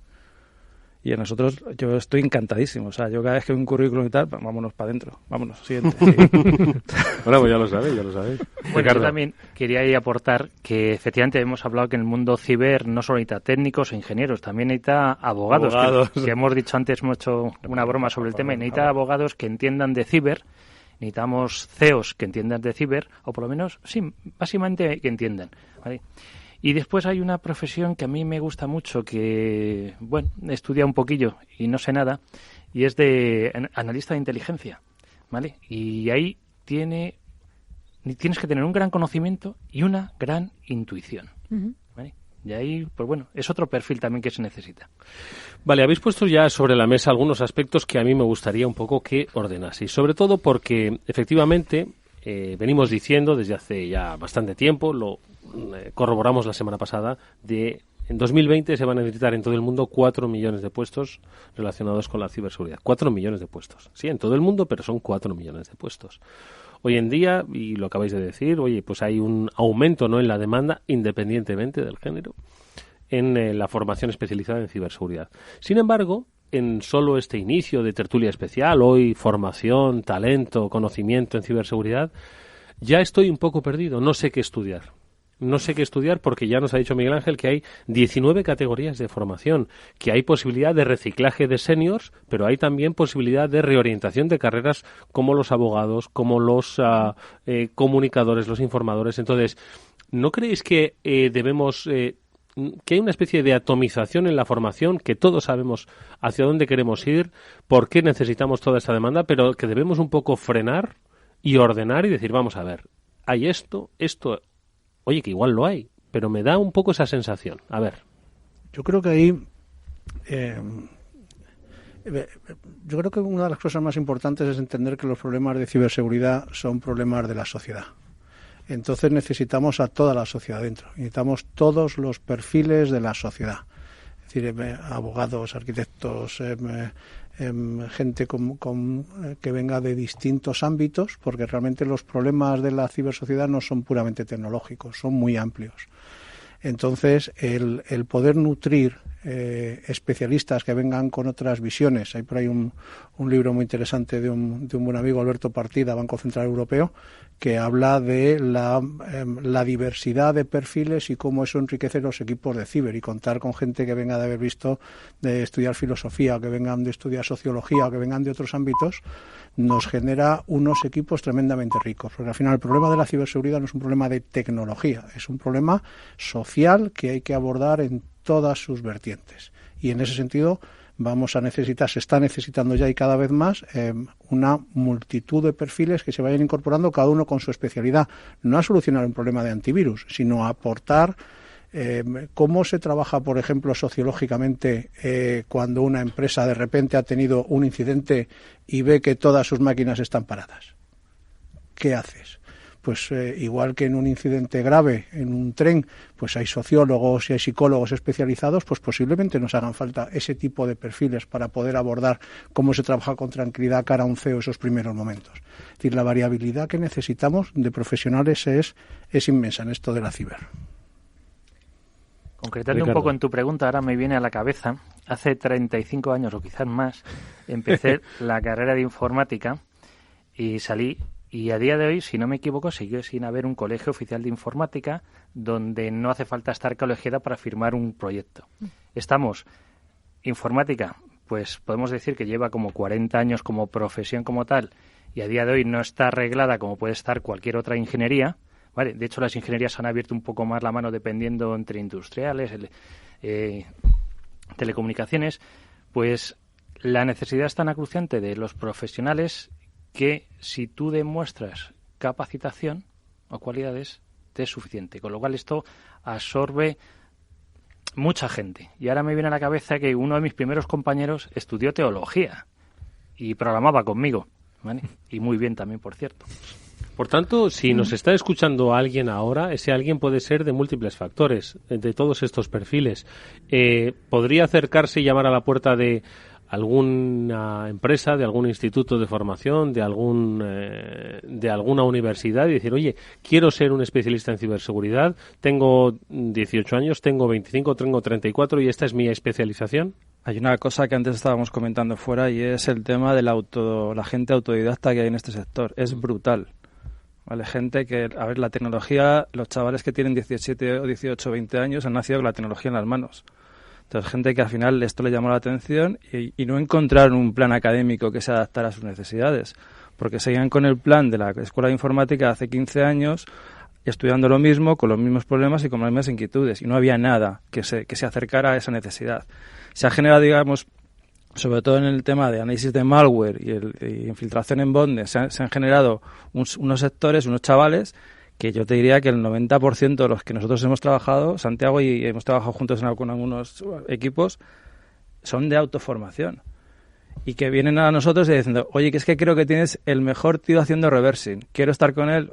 Y a nosotros, yo estoy encantadísimo. O sea, yo cada vez que veo un currículum y tal, vámonos para adentro. Vámonos, siguiente. Sí. Bueno, pues ya lo sabéis. Bueno, Ricardo, yo también quería aportar que efectivamente hemos hablado que en el mundo ciber no solo necesita técnicos o ingenieros, también necesita abogados. Que hemos dicho antes, hemos hecho una broma sobre el tema, y necesita abogados que entiendan de ciber. Necesitamos CEOs que entiendan de ciber, o por lo menos, sí, básicamente que entiendan, ¿vale? Y después hay una profesión que a mí me gusta mucho, que, bueno, he estudiado un poquillo y no sé nada, y es de analista de inteligencia, ¿vale? Y ahí tienes que tener un gran conocimiento y una gran intuición, ¿vale? Y ahí, pues bueno, es otro perfil también que se necesita. Vale, habéis puesto ya sobre la mesa algunos aspectos que a mí me gustaría un poco que ordenaseis, sobre todo porque efectivamente venimos diciendo desde hace ya bastante tiempo, lo corroboramos la semana pasada, en 2020 se van a necesitar en todo el mundo 4 millones de puestos relacionados con la ciberseguridad. 4 millones de puestos. Sí, en todo el mundo, pero son 4 millones de puestos. Hoy en día, y lo acabáis de decir, oye, pues hay un aumento, ¿no?, en la demanda, independientemente del género, en la formación especializada en ciberseguridad. Sin embargo, en solo este inicio de tertulia especial, hoy formación, talento, conocimiento en ciberseguridad, ya estoy un poco perdido, no sé qué estudiar. No sé qué estudiar porque ya nos ha dicho Miguel Ángel que hay 19 categorías de formación, que hay posibilidad de reciclaje de seniors, pero hay también posibilidad de reorientación de carreras como los abogados, como los comunicadores, los informadores. Entonces, ¿no creéis que debemos... que hay una especie de atomización en la formación, que todos sabemos hacia dónde queremos ir, por qué necesitamos toda esta demanda, pero que debemos un poco frenar y ordenar y decir, vamos a ver, hay esto, oye, que igual lo hay, pero me da un poco esa sensación. A ver. Yo creo que ahí... yo creo que una de las cosas más importantes es entender que los problemas de ciberseguridad son problemas de la sociedad. Entonces necesitamos a toda la sociedad dentro. Necesitamos todos los perfiles de la sociedad. Es es decir, abogados, arquitectos, gente que venga de distintos ámbitos, porque realmente los problemas de la cibersociedad no son puramente tecnológicos, son muy amplios. Entonces, el poder nutrir especialistas que vengan con otras visiones. Hay por ahí un libro muy interesante de un buen amigo, Alberto Partida, Banco Central Europeo, que habla de la diversidad de perfiles y cómo eso enriquece los equipos de ciber, y contar con gente que venga de haber visto, de estudiar filosofía, o que vengan de estudiar sociología, o que vengan de otros ámbitos, nos genera unos equipos tremendamente ricos. Porque al final el problema de la ciberseguridad no es un problema de tecnología, es un problema social que hay que abordar en todas sus vertientes. Y en ese sentido se está necesitando ya y cada vez más una multitud de perfiles que se vayan incorporando, cada uno con su especialidad. No a solucionar un problema de antivirus, sino a aportar cómo se trabaja, por ejemplo, sociológicamente cuando una empresa de repente ha tenido un incidente y ve que todas sus máquinas están paradas. ¿Qué haces? Pues igual que en un incidente grave en un tren, pues hay sociólogos y hay psicólogos especializados, pues posiblemente nos hagan falta ese tipo de perfiles para poder abordar cómo se trabaja con tranquilidad cara a un CEO esos primeros momentos. Es decir, la variabilidad que necesitamos de profesionales es inmensa en esto de la ciber. Concretando un poco en tu pregunta, ahora me viene a la cabeza, hace 35 años o quizás más, empecé la carrera de informática y salí. Y a día de hoy, si no me equivoco, sigue sin haber un colegio oficial de informática donde no hace falta estar colegiada para firmar un proyecto. Estamos, informática, pues podemos decir que lleva como 40 años como profesión como tal, y a día de hoy no está arreglada como puede estar cualquier otra ingeniería, ¿vale? De hecho, las ingenierías han abierto un poco más la mano dependiendo entre industriales, telecomunicaciones, pues la necesidad es tan acuciante de los profesionales que si tú demuestras capacitación o cualidades, te es suficiente. Con lo cual esto absorbe mucha gente. Y ahora me viene a la cabeza que uno de mis primeros compañeros estudió teología y programaba conmigo, ¿vale? Y muy bien también, por cierto. Por tanto, si nos está escuchando alguien ahora, ese alguien puede ser de múltiples factores, de todos estos perfiles. Podría acercarse y llamar a la puerta de alguna empresa, de algún instituto de formación, de alguna universidad y decir, oye, quiero ser un especialista en ciberseguridad, tengo 18 años, tengo 25, tengo 34 y esta es mi especialización. Hay una cosa que antes estábamos comentando fuera y es el tema de la gente autodidacta que hay en este sector. Es brutal. ¿Vale? Gente que, a ver, la tecnología, los chavales que tienen 17 o 18 20 años han nacido con la tecnología en las manos. Entonces, gente que al final esto le llamó la atención y no encontraron un plan académico que se adaptara a sus necesidades, porque seguían con el plan de la Escuela de Informática hace 15 años, estudiando lo mismo, con los mismos problemas y con las mismas inquietudes, y no había nada que se acercara a esa necesidad. Se ha generado, digamos, sobre todo en el tema de análisis de malware y infiltración en botnet, se han generado unos sectores, unos chavales, que yo te diría que el 90% de los que nosotros hemos trabajado, Santiago y hemos trabajado juntos con algunos equipos, son de autoformación. Y que vienen a nosotros diciendo, oye, que es que creo que tienes el mejor tío haciendo reversing, quiero estar con él,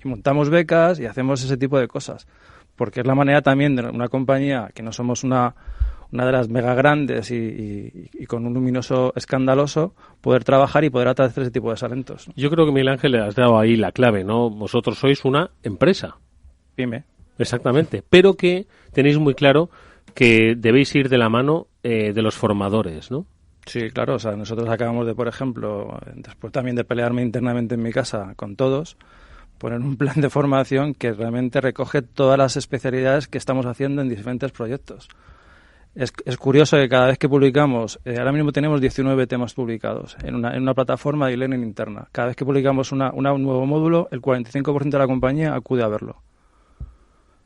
y montamos becas y hacemos ese tipo de cosas. Porque es la manera también de una compañía, que no somos una de las mega grandes y con un luminoso escandaloso, poder trabajar y poder atraer ese tipo de talentos, ¿no? Yo creo que, Miguel Ángel, le has dado ahí la clave, ¿no? Vosotros sois una empresa. Pyme. Exactamente, pero que tenéis muy claro que debéis ir de la mano de los formadores, ¿no? Sí, claro, o sea, nosotros acabamos de, por ejemplo, después también de pelearme internamente en mi casa con todos, poner un plan de formación que realmente recoge todas las especialidades que estamos haciendo en diferentes proyectos. Es curioso que cada vez que publicamos, ahora mismo tenemos 19 temas publicados en una plataforma de e-learning interna. Cada vez que publicamos un nuevo módulo, el 45% de la compañía acude a verlo.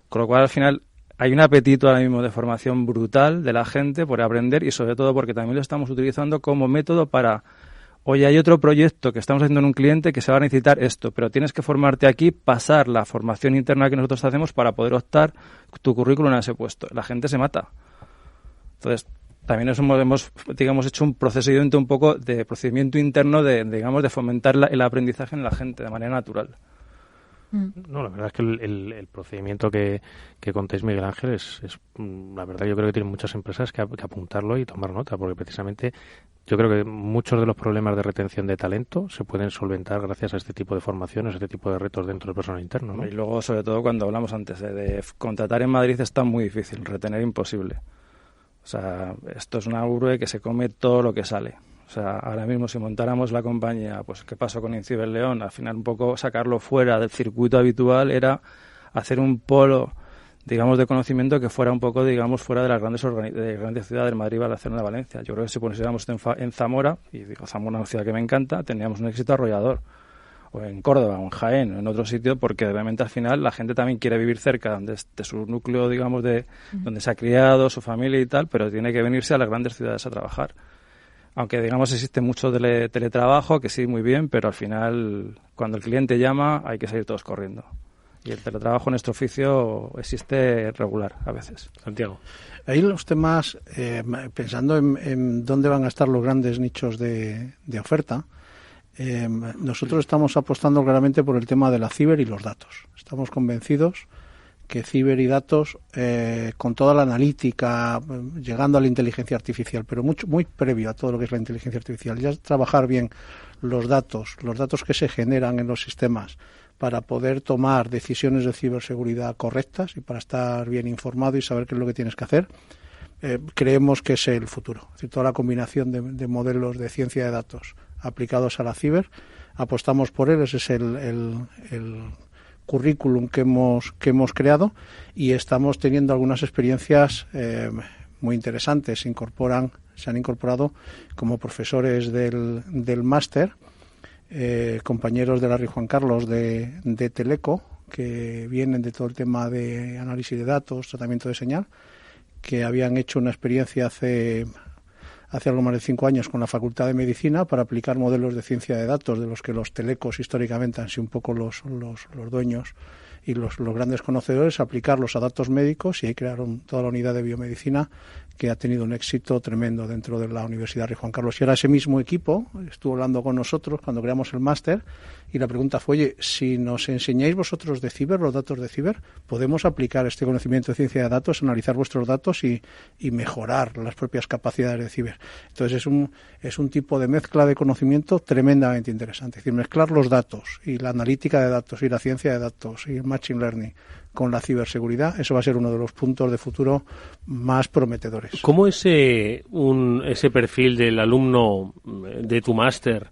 Con lo cual, al final, hay un apetito ahora mismo de formación brutal de la gente por aprender y sobre todo porque también lo estamos utilizando como método para, oye, hay otro proyecto que estamos haciendo en un cliente que se va a necesitar esto, pero tienes que formarte aquí, pasar la formación interna que nosotros hacemos para poder optar tu currículum a ese puesto. La gente se mata. Entonces, también hemos digamos, hecho un procedimiento un poco de procedimiento interno de fomentar el aprendizaje en la gente de manera natural. No, la verdad es que el procedimiento que contéis, Miguel Ángel, es la verdad, yo creo que tienen muchas empresas que apuntarlo y tomar nota, porque precisamente yo creo que muchos de los problemas de retención de talento se pueden solventar gracias a este tipo de formaciones, a este tipo de retos dentro del personal interno, ¿no? Y luego, sobre todo, cuando hablamos antes de contratar en Madrid está muy difícil, retener imposible. O sea, esto es una urbe que se come todo lo que sale. O sea, ahora mismo si montáramos la compañía, pues ¿qué pasó con Inciber León? Al final un poco sacarlo fuera del circuito habitual era hacer un polo, digamos, de conocimiento que fuera un poco, digamos, fuera de las grandes ciudades, Madrid, Barcelona, Valencia. Yo creo que si pusiéramos en Zamora, y digo, Zamora es una ciudad que me encanta, tendríamos un éxito arrollador. O en Córdoba, o en Jaén, o en otro sitio, porque realmente al final la gente también quiere vivir cerca de su núcleo, digamos, de donde se ha criado, su familia y tal, pero tiene que venirse a las grandes ciudades a trabajar. Aunque, digamos, existe mucho teletrabajo, que sí, muy bien, pero al final, cuando el cliente llama, hay que salir todos corriendo. Y el teletrabajo en nuestro oficio existe regular a veces. Santiago. Ahí los temas, pensando en dónde van a estar los grandes nichos de oferta, nosotros estamos apostando claramente por el tema de la ciber y los datos. Estamos convencidos que ciber y datos, con toda la analítica, llegando a la inteligencia artificial, pero muy previo a todo lo que es la inteligencia artificial, ya trabajar bien los datos que se generan en los sistemas para poder tomar decisiones de ciberseguridad correctas y para estar bien informado y saber qué es lo que tienes que hacer, creemos que es el futuro. Es decir, toda la combinación de modelos de ciencia de datos aplicados a la ciber, apostamos por él, ese es el currículum que hemos creado y estamos teniendo algunas experiencias muy interesantes. Se han incorporado como profesores del máster compañeros de la Rey Juan Carlos de Teleco, que vienen de todo el tema de análisis de datos, tratamiento de señal, que habían hecho una experiencia hace algo más de 5 años con la Facultad de Medicina para aplicar modelos de ciencia de datos de los que los telecos históricamente han sido un poco los dueños y los grandes conocedores, aplicarlos a datos médicos, y ahí crearon toda la unidad de biomedicina que ha tenido un éxito tremendo dentro de la Universidad Rey Juan Carlos. Y ahora ese mismo equipo estuvo hablando con nosotros cuando creamos el máster y la pregunta fue, oye, si nos enseñáis vosotros de ciber, los datos de ciber, podemos aplicar este conocimiento de ciencia de datos, analizar vuestros datos y mejorar las propias capacidades de ciber. Entonces es un tipo de mezcla de conocimiento tremendamente interesante. Es decir, mezclar los datos y la analítica de datos y la ciencia de datos y el machine learning con la ciberseguridad, eso va a ser uno de los puntos de futuro más prometedores. ¿Cómo es ese perfil del alumno de tu máster?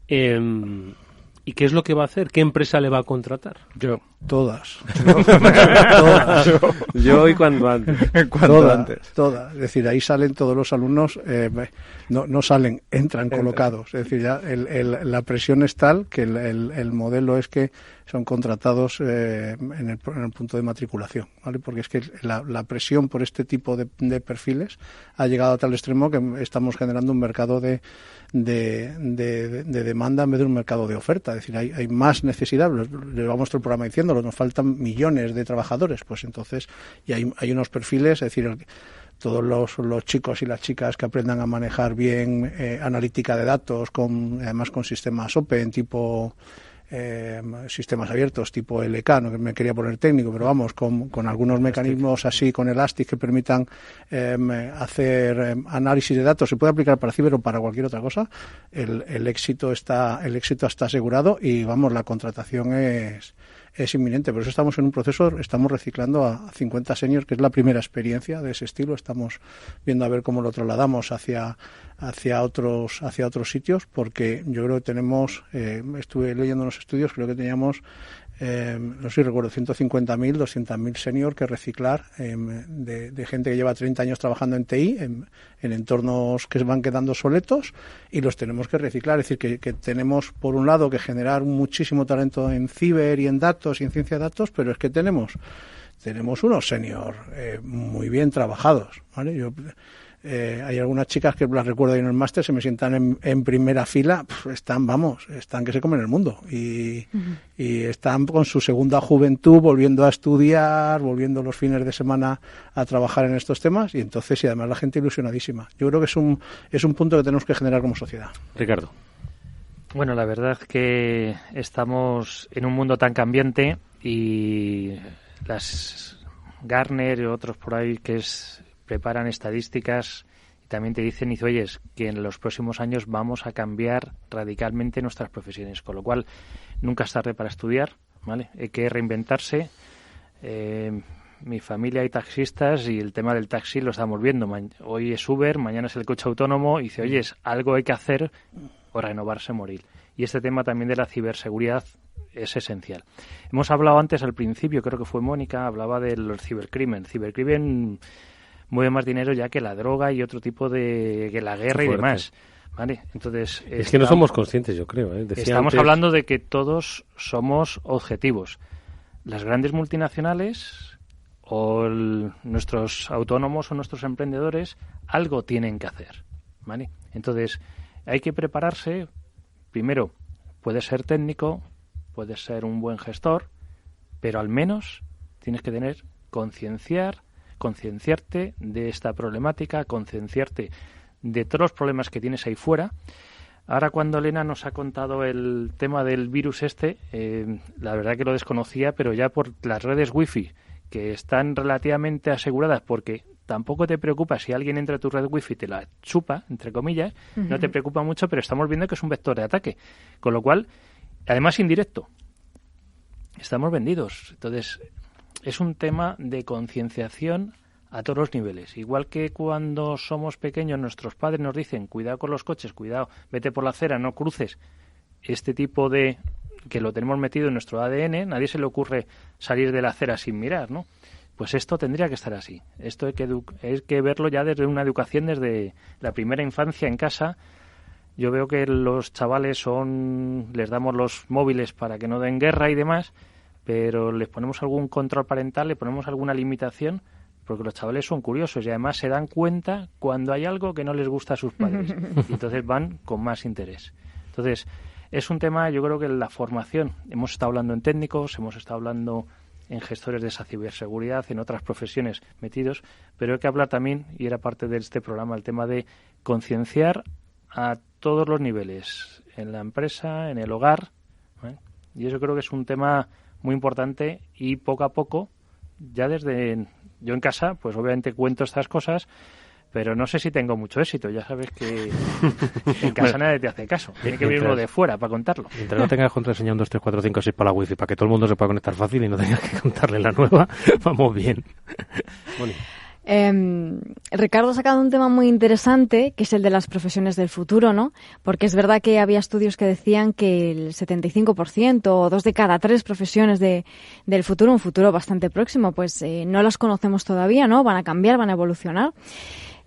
¿Y qué es lo que va a hacer? ¿Qué empresa le va a contratar? Todas. Yo y cuando antes. Todas. Es decir, ahí salen todos los alumnos, no salen, entran colocados. Es decir, ya la presión es tal que el modelo es que son contratados en el punto de matriculación, ¿vale? Porque es que la presión por este tipo de perfiles ha llegado a tal extremo que estamos generando un mercado de demanda en vez de un mercado de oferta. Es decir, hay más necesidad. Llevamos todo el programa diciéndolo, nos faltan millones de trabajadores, pues entonces, y hay unos perfiles, es decir, todos los chicos y las chicas que aprendan a manejar bien analítica de datos, además con sistemas open, tipo sistemas abiertos tipo LK, no que me quería poner técnico, pero vamos, con algunos mecanismos así, con Elastic que permitan hacer análisis de datos. Se puede aplicar para ciber o para cualquier otra cosa. El éxito está asegurado y vamos, la contratación es inminente. Por eso estamos en un proceso, estamos reciclando a 50 seniors, que es la primera experiencia de ese estilo. Estamos viendo a ver cómo lo trasladamos hacia otros sitios, porque yo creo que tenemos, estuve leyendo unos estudios, creo que teníamos, no sé si recuerdo, 150.000, 200.000 senior que reciclar, de gente que lleva 30 años trabajando en TI, en entornos que van quedando soletos, y los tenemos que reciclar. Es decir, que tenemos, por un lado, que generar muchísimo talento en ciber y en datos y en ciencia de datos, pero es que tenemos unos senior muy bien trabajados, ¿vale? Hay algunas chicas que las recuerdo ahí en el máster, se me sientan en primera fila, están que se comen el mundo y están con su segunda juventud, volviendo a estudiar, volviendo los fines de semana a trabajar en estos temas, y entonces, y además la gente ilusionadísima. Yo creo que es un punto que tenemos que generar como sociedad. Ricardo. Bueno, la verdad que estamos en un mundo tan cambiante y las Gartner y otros por ahí preparan estadísticas y también te dicen, oyes, que en los próximos años vamos a cambiar radicalmente nuestras profesiones, con lo cual nunca es tarde para estudiar, ¿vale? Hay que reinventarse. Mi familia hay taxistas y el tema del taxi lo estamos viendo. Hoy es Uber, mañana es el coche autónomo y dice, oyes, algo hay que hacer o renovarse, morir. Y este tema también de la ciberseguridad es esencial. Hemos hablado antes, al principio, creo que fue Mónica, hablaba del cibercrimen. Cibercrimen mueve más dinero ya que la droga y otro tipo de... que la guerra y demás. ¿Vale? Entonces, es que no somos conscientes, yo creo. Estamos hablando de que todos somos objetivos. Las grandes multinacionales o nuestros autónomos o nuestros emprendedores algo tienen que hacer, ¿vale? Entonces, hay que prepararse. Primero, puedes ser técnico, puedes ser un buen gestor, pero al menos tienes que tener concienciarte de esta problemática, concienciarte de todos los problemas que tienes ahí fuera. Ahora, cuando Elena nos ha contado el tema del virus la verdad que lo desconocía, pero ya por las redes wifi, que están relativamente aseguradas, porque tampoco te preocupa si alguien entra a tu red wifi y te la chupa, entre comillas, no te preocupa mucho, pero estamos viendo que es un vector de ataque. Con lo cual, además indirecto, estamos vendidos. Entonces, es un tema de concienciación a todos los niveles. Igual que cuando somos pequeños nuestros padres nos dicen, cuidado con los coches, cuidado, vete por la acera, no cruces. Este tipo de... que lo tenemos metido en nuestro ADN, nadie se le ocurre salir de la acera sin mirar, ¿no? Pues esto tendría que estar así. Esto hay que verlo ya desde una educación, desde la primera infancia en casa. Yo veo que los chavales les damos los móviles para que no den guerra y demás, pero les ponemos algún control parental, le ponemos alguna limitación, porque los chavales son curiosos y además se dan cuenta cuando hay algo que no les gusta a sus padres. Y entonces van con más interés. Entonces, es un tema, yo creo que la formación, hemos estado hablando en técnicos, hemos estado hablando en gestores de esa ciberseguridad, en otras profesiones metidos, pero hay que hablar también, y era parte de este programa, el tema de concienciar a todos los niveles, en la empresa, en el hogar, ¿eh? Y eso creo que es un tema muy importante y poco a poco, ya desde... Yo en casa, pues obviamente cuento estas cosas, pero no sé si tengo mucho éxito. Ya sabes que en casa nadie te hace caso. Tiene que venir uno de fuera para contarlo. Mientras no tengas contraseña 1, 2, 3, 4, 5, 6 para la wifi, para que todo el mundo se pueda conectar fácil y no tengas que contarle la nueva, vamos bien. Bueno. Ricardo ha sacado un tema muy interesante, que es el de las profesiones del futuro, ¿no? Porque es verdad que había estudios que decían que el 75% o 2 de cada 3 profesiones del futuro, un futuro bastante próximo, pues no las conocemos todavía, ¿no? Van a cambiar, van a evolucionar.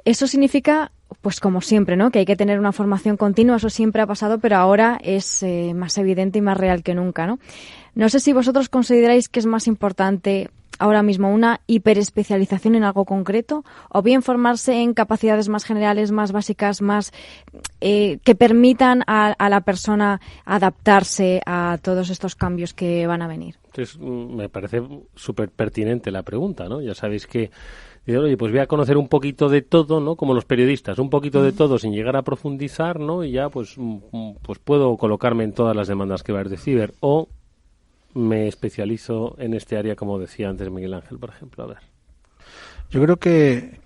Eso significa, pues como siempre, ¿no? Que hay que tener una formación continua. Eso siempre ha pasado, pero ahora es más evidente y más real que nunca, ¿no? No sé si vosotros consideráis que es más importante ahora mismo una hiperespecialización en algo concreto, o bien formarse en capacidades más generales, más básicas, más que permitan a la persona adaptarse a todos estos cambios que van a venir. Entonces, me parece súper pertinente la pregunta, ¿no? Ya sabéis que, oye, pues voy a conocer un poquito de todo, ¿no? Como los periodistas, un poquito de todo sin llegar a profundizar, ¿no? Y ya pues puedo colocarme en todas las demandas que va a haber de ciber, o me especializo en este área, como decía antes Miguel Ángel, por ejemplo. A ver. Yo creo que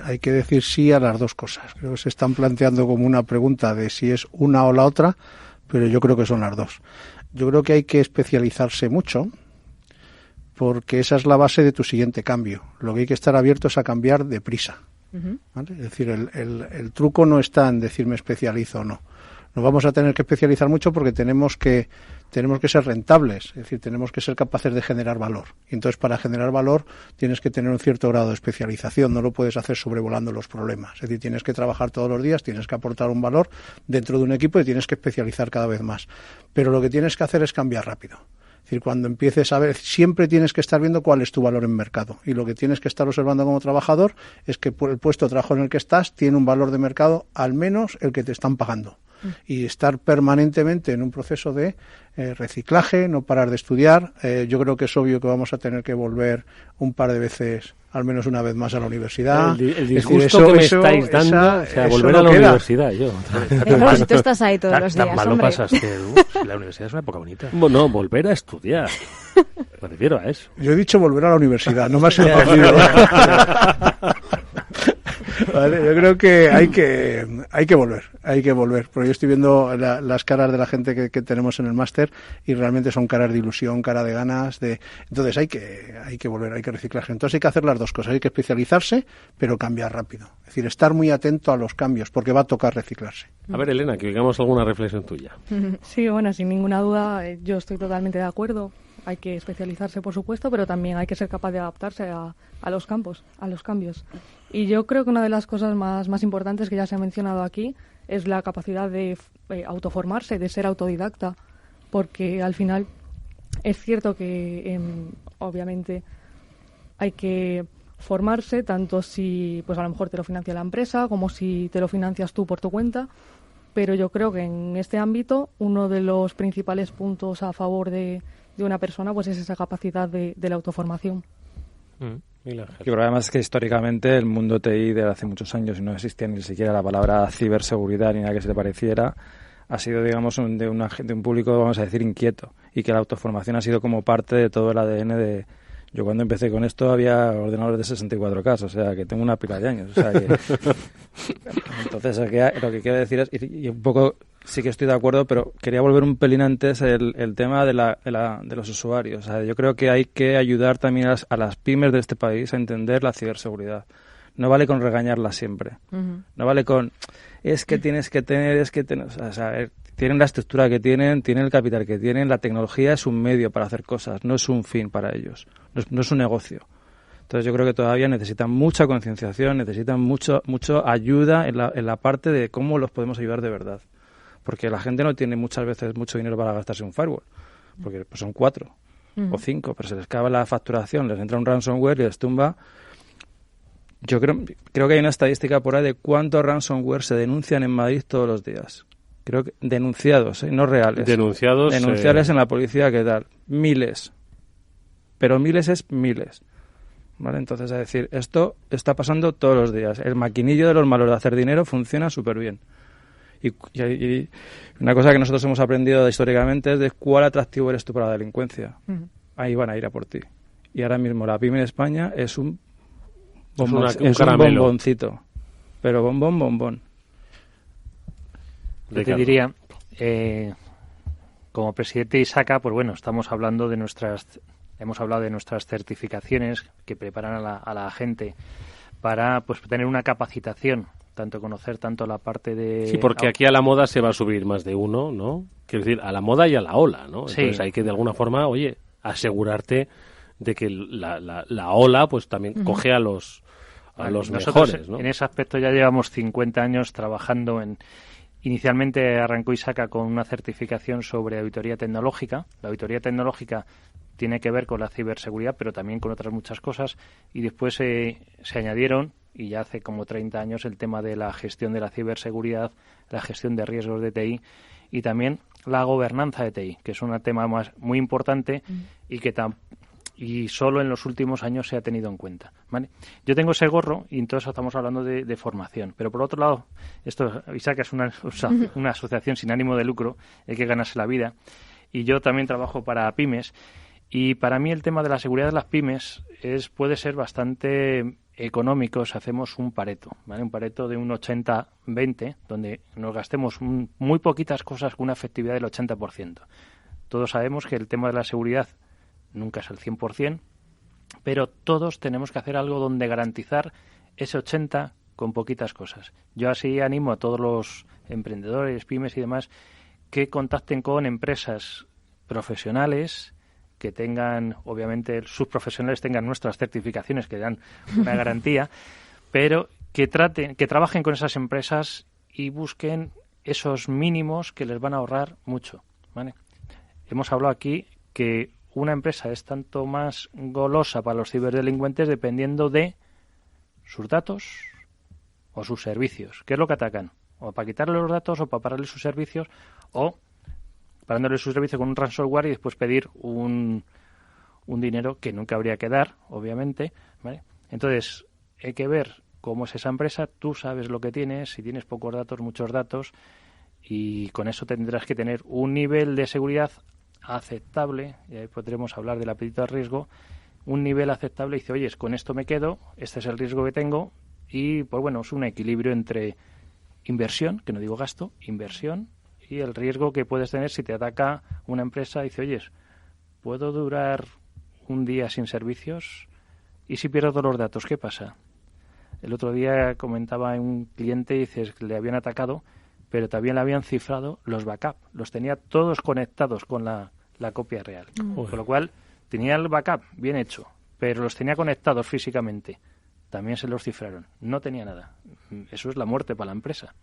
hay que decir sí a las dos cosas. Creo que se están planteando como una pregunta de si es una o la otra, pero yo creo que son las dos. Yo creo que hay que especializarse mucho, porque esa es la base de tu siguiente cambio. Lo que hay que estar abierto es a cambiar deprisa. ¿Vale? Es decir, el truco no está en decir me especializo o no. Nos vamos a tener que especializar mucho porque tenemos que ser rentables, es decir, tenemos que ser capaces de generar valor. Y entonces, para generar valor, tienes que tener un cierto grado de especialización, no lo puedes hacer sobrevolando los problemas. Es decir, tienes que trabajar todos los días, tienes que aportar un valor dentro de un equipo y tienes que especializar cada vez más. Pero lo que tienes que hacer es cambiar rápido. Es decir, cuando empieces a ver, siempre tienes que estar viendo cuál es tu valor en mercado. Y lo que tienes que estar observando como trabajador es que por el puesto de trabajo en el que estás tiene un valor de mercado al menos el que te están pagando. y estar permanentemente en un proceso de reciclaje, no parar de estudiar. Yo creo que es obvio que vamos a tener que volver un par de veces, al menos una vez más, a la universidad. El disgusto que me estáis dando, volver a la universidad, yo. Si tú estás ahí todos los días, tan mal lo pasaste, la universidad es una época bonita. Bueno, volver a estudiar. Me refiero a eso. Yo he dicho volver a la universidad, no me has entendido. Vale, yo creo que hay que volver, porque yo estoy viendo las caras de la gente que tenemos en el máster y realmente son caras de ilusión, cara de ganas, entonces hay que volver, hay que reciclarse. Entonces hay que hacer las dos cosas, hay que especializarse, pero cambiar rápido. Es decir, estar muy atento a los cambios, porque va a tocar reciclarse. A ver, Elena, que digamos alguna reflexión tuya. Sí, bueno, sin ninguna duda, yo estoy totalmente de acuerdo. Hay que especializarse, por supuesto, pero también hay que ser capaz de adaptarse a los campos, a los cambios. Y yo creo que una de las cosas más importantes que ya se ha mencionado aquí es la capacidad de autoformarse, de ser autodidacta, porque al final es cierto que obviamente hay que formarse, tanto si pues a lo mejor te lo financia la empresa como si te lo financias tú por tu cuenta, pero yo creo que en este ámbito uno de los principales puntos a favor de una persona pues es esa capacidad de la autoformación. Yo creo además que históricamente el mundo TI de hace muchos años, y no existía ni siquiera la palabra ciberseguridad ni nada que se le pareciera, ha sido, digamos, de un público, vamos a decir, inquieto, y que la autoformación ha sido como parte de todo el ADN de... Yo cuando empecé con esto había ordenadores de 64K, o sea que tengo una pila de años. O sea que... Entonces lo que quiero decir es, y un poco sí que estoy de acuerdo, pero quería volver un pelín antes el tema de los usuarios. O sea, yo creo que hay que ayudar también a las pymes de este país a entender la ciberseguridad. No vale con regañarlas siempre. No vale con, es que tienes que tener, o sea, tienen la estructura que tienen el capital que tienen, la tecnología es un medio para hacer cosas, no es un fin para ellos, no es un negocio. Entonces yo creo que todavía necesitan mucha concienciación, necesitan mucho ayuda en la parte de cómo los podemos ayudar de verdad. Porque la gente no tiene muchas veces mucho dinero para gastarse un firewall, porque pues son 4 o 5, pero se les acaba la facturación, les entra un ransomware y les tumba. Yo creo que hay una estadística por ahí de cuántos ransomware se denuncian en Madrid todos los días. Creo que denunciados, no reales. Denunciados en la policía, ¿qué tal? Miles. Pero miles es miles. ¿Vale? Entonces, es decir, esto está pasando todos los días. El maquinillo de los malos de hacer dinero funciona súper bien. Y una cosa que nosotros hemos aprendido históricamente es de cuál atractivo eres tú para la delincuencia. Ahí van a ir a por ti. Y ahora mismo la pyme en España es un bomboncito. Pero bombón. Yo te diría, como presidente de ISACA, pues bueno, hemos hablado de nuestras certificaciones que preparan a la gente para pues tener una capacitación, conocer tanto la parte de... Sí, porque aquí a la moda se va a subir más de uno, ¿no? Quiero decir, a la moda y a la ola, ¿no? Entonces hay que de alguna forma, asegurarte de que la ola pues también coge a los mejores, ¿no? En ese aspecto ya llevamos 50 años trabajando en... Inicialmente arrancó ISACA con una certificación sobre auditoría tecnológica. La auditoría tecnológica tiene que ver con la ciberseguridad, pero también con otras muchas cosas. Y después se añadieron, y ya hace como 30 años, el tema de la gestión de la ciberseguridad, la gestión de riesgos de TI y también la gobernanza de TI, que es un tema muy importante y solo en los últimos años se ha tenido en cuenta, ¿vale? Yo tengo ese gorro y entonces estamos hablando de formación. Pero por otro lado, ISACA es una asociación sin ánimo de lucro, hay que ganarse la vida. Y yo también trabajo para pymes. Y para mí el tema de la seguridad de las pymes puede ser bastante económico si hacemos un pareto, ¿vale? Un pareto de un 80-20, donde nos gastemos muy poquitas cosas con una efectividad del 80%. Todos sabemos que el tema de la seguridad nunca es el 100%, pero todos tenemos que hacer algo donde garantizar ese 80% con poquitas cosas. Yo así animo a todos los emprendedores, pymes y demás que contacten con empresas profesionales que tengan, obviamente, sus profesionales tengan nuestras certificaciones que dan una garantía, pero que trabajen con esas empresas y busquen esos mínimos que les van a ahorrar mucho, ¿vale? Hemos hablado aquí que una empresa es tanto más golosa para los ciberdelincuentes dependiendo de sus datos o sus servicios. ¿Qué es lo que atacan? o para quitarle los datos o para pararle sus servicios, o parándole su servicio con un ransomware y después pedir un dinero que nunca habría que dar, obviamente, ¿vale? Entonces, hay que ver cómo es esa empresa, tú sabes lo que tienes, si tienes pocos datos, muchos datos, y con eso tendrás que tener un nivel de seguridad aceptable, y ahí podremos hablar del apetito al riesgo, un nivel aceptable, y dice, oye, con esto me quedo, este es el riesgo que tengo, y pues bueno, es un equilibrio entre inversión, que no digo gasto, inversión, y el riesgo que puedes tener si te ataca una empresa y dice, oye, ¿puedo durar un día sin servicios? ¿Y si pierdo todos los datos? ¿Qué pasa? El otro día comentaba un cliente y dices que le habían atacado, pero también le habían cifrado los backup. Los tenía todos conectados con la copia real. Con lo cual, tenía el backup bien hecho, pero los tenía conectados físicamente. También se los cifraron. No tenía nada. Eso es la muerte para la empresa.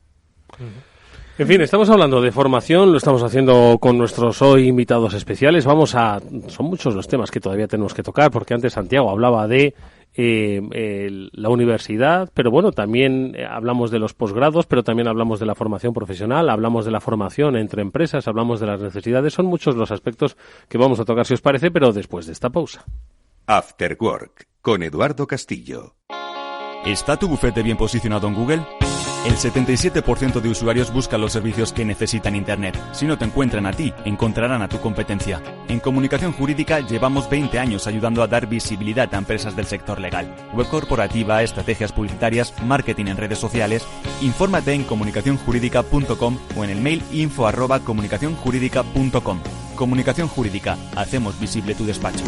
En fin, estamos hablando de formación, lo estamos haciendo con nuestros hoy invitados especiales. Son muchos los temas que todavía tenemos que tocar, porque antes Santiago hablaba de la universidad, pero bueno, también hablamos de los posgrados, pero también hablamos de la formación profesional, hablamos de la formación entre empresas, hablamos de las necesidades. Son muchos los aspectos que vamos a tocar, si os parece, pero después de esta pausa. After Work, con Eduardo Castillo. ¿Está tu bufete bien posicionado en Google? El 77% de usuarios buscan los servicios que necesitan Internet. Si no te encuentran a ti, encontrarán a tu competencia. En Comunicación Jurídica llevamos 20 años ayudando a dar visibilidad a empresas del sector legal. Web corporativa, estrategias publicitarias, marketing en redes sociales. Infórmate en comunicacionjurídica.com o en el mail info@comunicacionjurídica.com. Comunicación Jurídica. Hacemos visible tu despacho.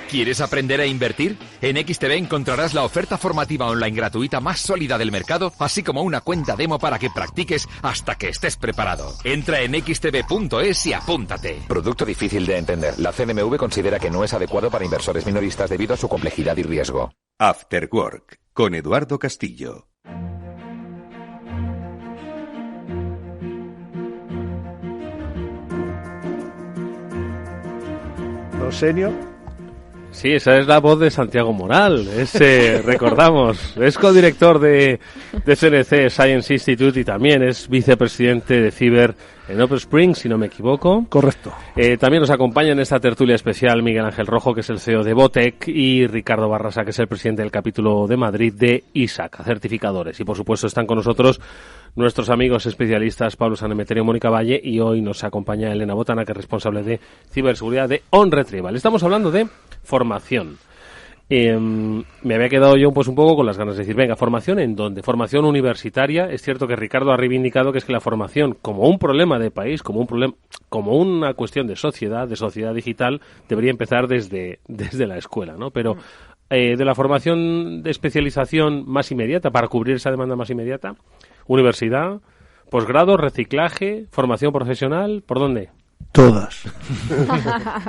¿Quieres aprender a invertir? En XTB encontrarás la oferta formativa online gratuita más sólida del mercado, así como una cuenta demo para que practiques hasta que estés preparado. Entra en xtb.es y apúntate. Producto difícil de entender. La CNMV considera que no es adecuado para inversores minoristas debido a su complejidad y riesgo. After Work, con Eduardo Castillo. Los senior. Sí, esa es la voz de Santiago Moral, recordamos, es codirector de CNC Science Institute y también es vicepresidente de Ciber en Open Spring, si no me equivoco. Correcto. También nos acompaña en esta tertulia especial Miguel Ángel Rojo, que es el CEO de Botec, y Ricardo Barrasa, que es el presidente del capítulo de Madrid de ISAC, certificadores. Y por supuesto están con nosotros nuestros amigos especialistas Pablo Sanemeterio y Mónica Valle, y hoy nos acompaña Elena Botana, que es responsable de ciberseguridad de OnRetrieval. Estamos hablando de formación. Me había quedado yo pues un poco con las ganas de decir, venga, ¿formación en dónde? Formación universitaria. Es cierto que Ricardo ha reivindicado que es que la formación, como un problema de país, como una cuestión de sociedad digital, debería empezar desde la escuela, ¿no? Pero de la formación de especialización más inmediata, para cubrir esa demanda más inmediata, universidad, posgrado, reciclaje, formación profesional, ¿por dónde? Todas.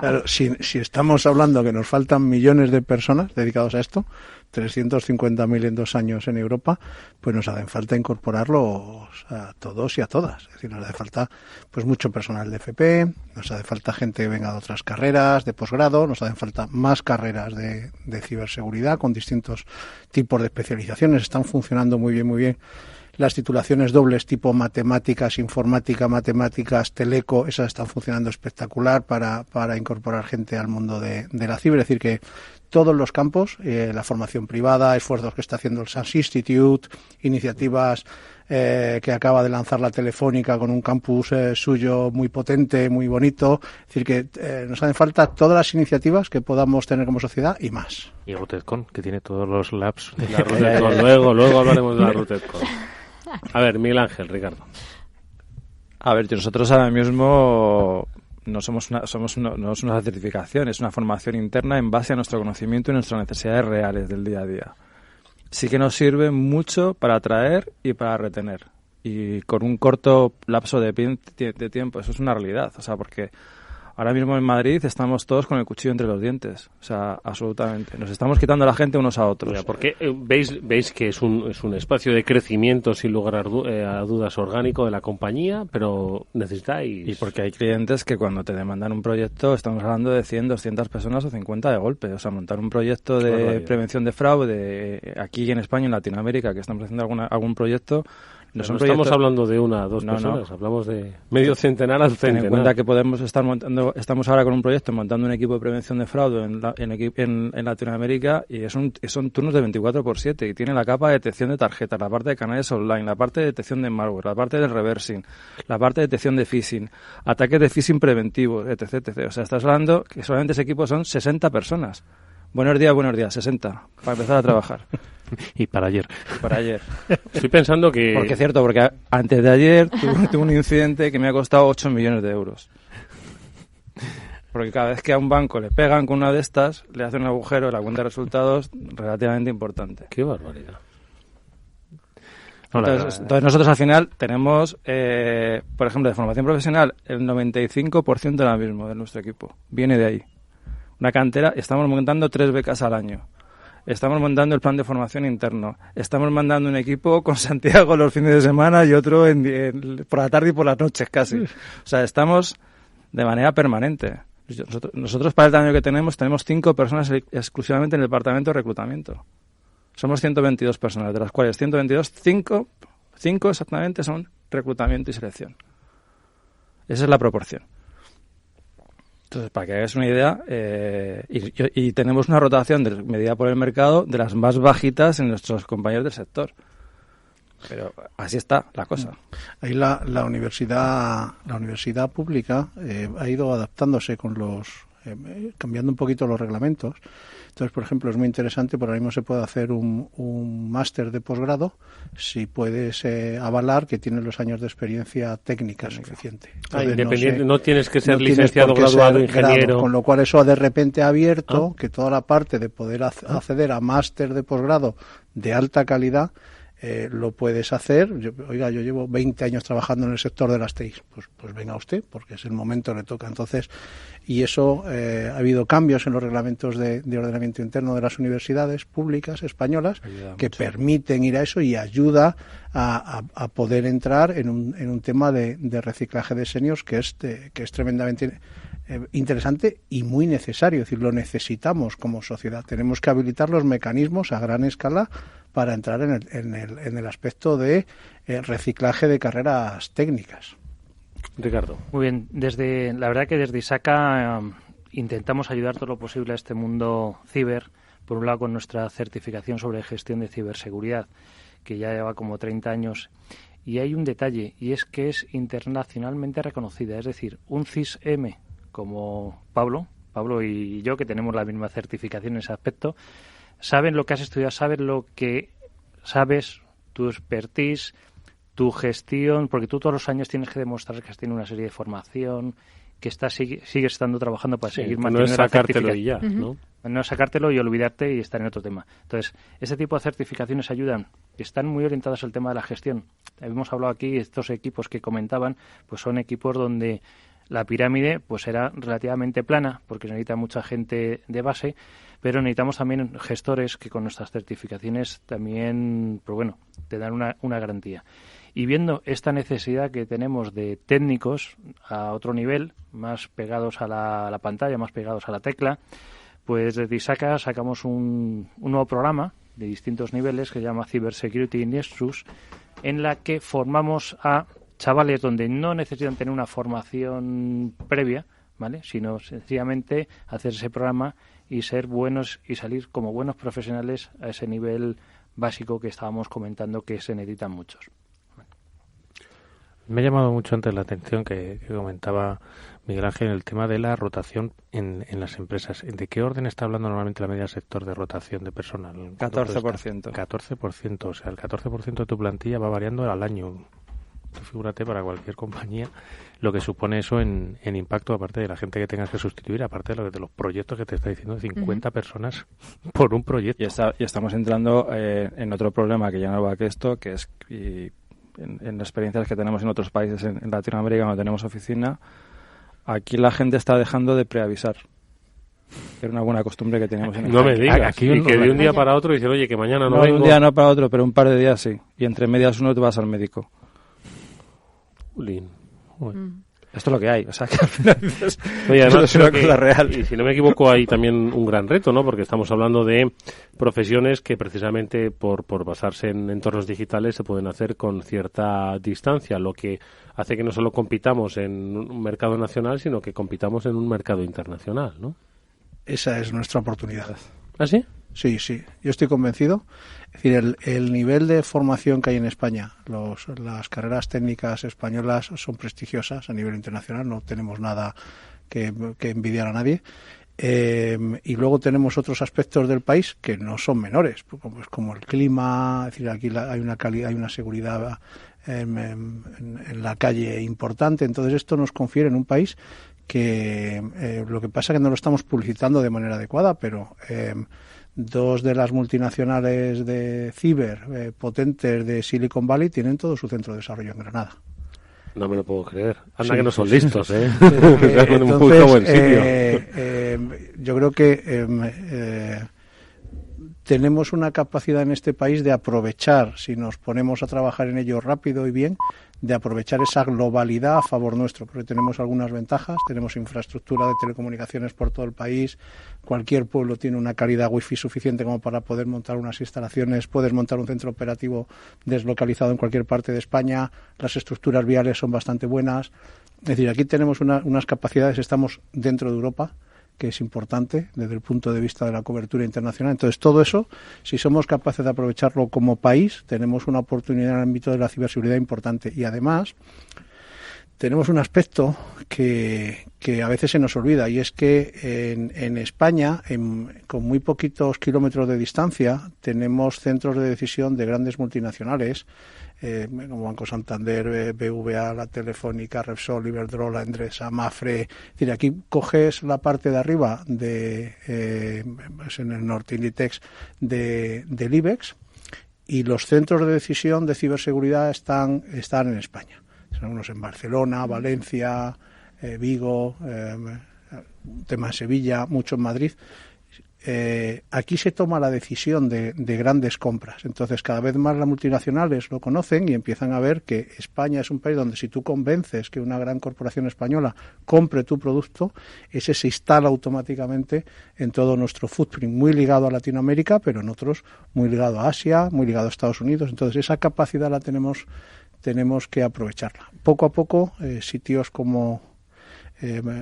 Claro, si estamos hablando que nos faltan millones de personas dedicados a esto, 350.000 en 2 años en Europa, pues nos hace falta incorporarlos a todos y a todas. Es decir, nos hace falta pues mucho personal de FP, nos hace falta gente que venga de otras carreras, de posgrado, nos hacen falta más carreras de ciberseguridad con distintos tipos de especializaciones. Están funcionando muy bien. Las titulaciones dobles tipo matemáticas, informática, matemáticas, teleco, esas están funcionando espectacular para incorporar gente al mundo de la ciber. Es decir, que todos los campos, la formación privada, esfuerzos que está haciendo el Science Institute, iniciativas que acaba de lanzar la Telefónica con un campus suyo muy potente, muy bonito. Es decir, que nos hacen falta todas las iniciativas que podamos tener como sociedad y más. Y RootedCon, que tiene todos los labs. La RootedCon, luego hablaremos de la RootedCon. A ver, Miguel Ángel, Ricardo. A ver, nosotros ahora mismo no somos una certificación, es una formación interna en base a nuestro conocimiento y nuestras necesidades reales del día a día. Sí que nos sirve mucho para atraer y para retener. Y con un corto lapso de tiempo, eso es una realidad. O sea, porque Ahora mismo en Madrid estamos todos con el cuchillo entre los dientes. O sea, absolutamente. Nos estamos quitando a la gente unos a otros. Mira, porque veis que es un espacio de crecimiento, sin lugar a dudas, orgánico de la compañía, pero necesitáis... Y porque hay clientes que cuando te demandan un proyecto, estamos hablando de 100, 200 personas o 50 de golpe. O sea, montar un proyecto de prevención de fraude aquí en España, en Latinoamérica, que estamos haciendo algún proyecto... No estamos hablando de una o dos personas, hablamos de medio centenar al centenar. Ten en cuenta que estamos ahora con un proyecto montando un equipo de prevención de fraude en Latinoamérica y son turnos de 24/7 y tiene la capa de detección de tarjetas, la parte de canales online, la parte de detección de malware, la parte del reversing, la parte de detección de phishing, ataques de phishing preventivos, etc, etc. O sea, estás hablando que solamente ese equipo son 60 personas. Buenos días, 60, para empezar a trabajar. Y para ayer. Estoy pensando que... Porque es cierto, porque antes de ayer tuve un incidente que me ha costado 8 millones de euros. Porque cada vez que a un banco le pegan con una de estas, le hacen un agujero en la cuenta de resultados relativamente importante. ¡Qué barbaridad! Entonces nosotros al final tenemos, por ejemplo, de formación profesional, el 95% de la mismo de nuestro equipo viene de ahí. Una cantera, estamos montando 3 becas al año. Estamos montando el plan de formación interno. Estamos mandando un equipo con Santiago los fines de semana y otro por la tarde y por las noches casi. O sea, estamos de manera permanente. Nosotros para el tamaño que tenemos 5 personas exclusivamente en el departamento de reclutamiento. Somos 122 personas, de las cuales 122, 5 exactamente son reclutamiento y selección. Esa es la proporción. Entonces, para que hagáis una idea, y tenemos una rotación medida por el mercado de las más bajitas en nuestros compañeros del sector. Pero así está la cosa. Ahí la universidad pública ha ido adaptándose con cambiando un poquito los reglamentos. Entonces, por ejemplo, es muy interesante, por ahora mismo se puede hacer un máster de posgrado si puedes avalar que tienes los años de experiencia técnica suficiente. Independiente, no tienes que ser licenciado, graduado, ingeniero. Con lo cual eso de repente ha abierto que toda la parte de poder acceder a máster de posgrado de alta calidad lo puedes hacer. Yo llevo 20 años trabajando en el sector de las TIC, pues venga usted, porque es el momento que le toca. Entonces, y eso, ha habido cambios en los reglamentos de ordenamiento interno de las universidades públicas españolas que permiten ir a eso y ayuda a poder entrar en un tema de reciclaje de seniors que es tremendamente interesante y muy necesario. Es decir, lo necesitamos como sociedad. Tenemos que habilitar los mecanismos a gran escala para entrar en el aspecto de reciclaje de carreras técnicas. Ricardo. Muy bien. La verdad que desde ISACA intentamos ayudar todo lo posible a este mundo ciber, por un lado con nuestra certificación sobre gestión de ciberseguridad, que ya lleva como 30 años. Y hay un detalle, y es que es internacionalmente reconocida. Es decir, un CISM como Pablo y yo, que tenemos la misma certificación en ese aspecto, saben lo que has estudiado, saben lo que sabes, tu expertise, tu gestión, porque tú todos los años tienes que demostrar que has tenido una serie de formación, que sigues estando trabajando para seguir manteniendo no es sacártelo y ya, ¿no? No es sacártelo y olvidarte y estar en otro tema. Entonces, ese tipo de certificaciones ayudan, están muy orientadas al tema de la gestión. Hemos hablado aquí, estos equipos que comentaban, pues son equipos donde la pirámide pues era relativamente plana, porque se necesita mucha gente de base, pero necesitamos también gestores que con nuestras certificaciones también, pues bueno, te dan una garantía. Y viendo esta necesidad que tenemos de técnicos a otro nivel, más pegados a la pantalla, más pegados a la tecla, pues desde ISACA sacamos un nuevo programa de distintos niveles que se llama Cybersecurity Nexus, en la que formamos a chavales donde no necesitan tener una formación previa, ¿vale?, sino sencillamente hacer ese programa y ser buenos y salir como buenos profesionales a ese nivel básico que estábamos comentando que se necesitan muchos. Me ha llamado mucho antes la atención que comentaba Miguel Ángel el tema de la rotación en las empresas. ¿De qué orden está hablando normalmente la media del sector de rotación de personal? 14%. 14%, o sea, el 14% de tu plantilla va variando al año. Figúrate, para cualquier compañía lo que supone eso en impacto, aparte de la gente que tengas que sustituir, aparte de los proyectos que te está diciendo, 50 personas por un proyecto. Y estamos entrando en otro problema que ya no va que esto, que es en experiencias que tenemos en otros países en Latinoamérica, donde tenemos oficina, aquí la gente está dejando de preavisar. Era una buena costumbre que teníamos en el No me digas, aquí y que de un día para otro dicen, oye, que mañana no vengo. Un día no para otro, pero un par de días sí. Y entre medias uno te vas al médico. Esto es lo que hay, o sea que al final dices, oye, además, es una cosa real. Y si no me equivoco hay también un gran reto, ¿no? Porque estamos hablando de profesiones que precisamente por basarse en entornos digitales se pueden hacer con cierta distancia, lo que hace que no solo compitamos en un mercado nacional, sino que compitamos en un mercado internacional, ¿no? Esa es nuestra oportunidad. ¿Ah, sí? Sí, sí. Yo estoy convencido. Es decir, el nivel de formación que hay en España, las carreras técnicas españolas son prestigiosas a nivel internacional, no tenemos nada que envidiar a nadie. Y luego tenemos otros aspectos del país que no son menores, como el clima, es decir, aquí hay una calidad, hay una seguridad en la calle importante. Entonces esto nos confiere en un país que lo que pasa es que no lo estamos publicitando de manera adecuada, pero dos de las multinacionales de ciber potentes de Silicon Valley tienen todo su centro de desarrollo en Granada. No me lo puedo creer. Anda sí, que no son sí, listos, sí. Entonces, buen sitio. Yo creo que tenemos una capacidad en este país de aprovechar, si nos ponemos a trabajar en ello rápido y bien, de aprovechar esa globalidad a favor nuestro, porque tenemos algunas ventajas, tenemos infraestructura de telecomunicaciones por todo el país, cualquier pueblo tiene una calidad wifi suficiente como para poder montar unas instalaciones, puedes montar un centro operativo deslocalizado en cualquier parte de España, las estructuras viales son bastante buenas, es decir, aquí tenemos unas capacidades, estamos dentro de Europa, que es importante desde el punto de vista de la cobertura internacional. Entonces, todo eso, si somos capaces de aprovecharlo como país, tenemos una oportunidad en el ámbito de la ciberseguridad importante. Y además, tenemos un aspecto que a veces se nos olvida, y es que en España, con muy poquitos kilómetros de distancia, tenemos centros de decisión de grandes multinacionales, como Banco Santander, BVA, la Telefónica, Repsol, Iberdrola, Endesa, Mafre. Es decir, aquí coges la parte de arriba en el norte, Inditex, del IBEX, y los centros de decisión de ciberseguridad están en España. Son unos en Barcelona, Valencia, Vigo, un tema en Sevilla, mucho en Madrid. Aquí se toma la decisión de grandes compras. Entonces, cada vez más las multinacionales lo conocen y empiezan a ver que España es un país donde si tú convences que una gran corporación española compre tu producto, ese se instala automáticamente en todo nuestro footprint, muy ligado a Latinoamérica, pero en otros muy ligado a Asia, muy ligado a Estados Unidos. Entonces, esa capacidad la tenemos que aprovecharla. Poco a poco, sitios como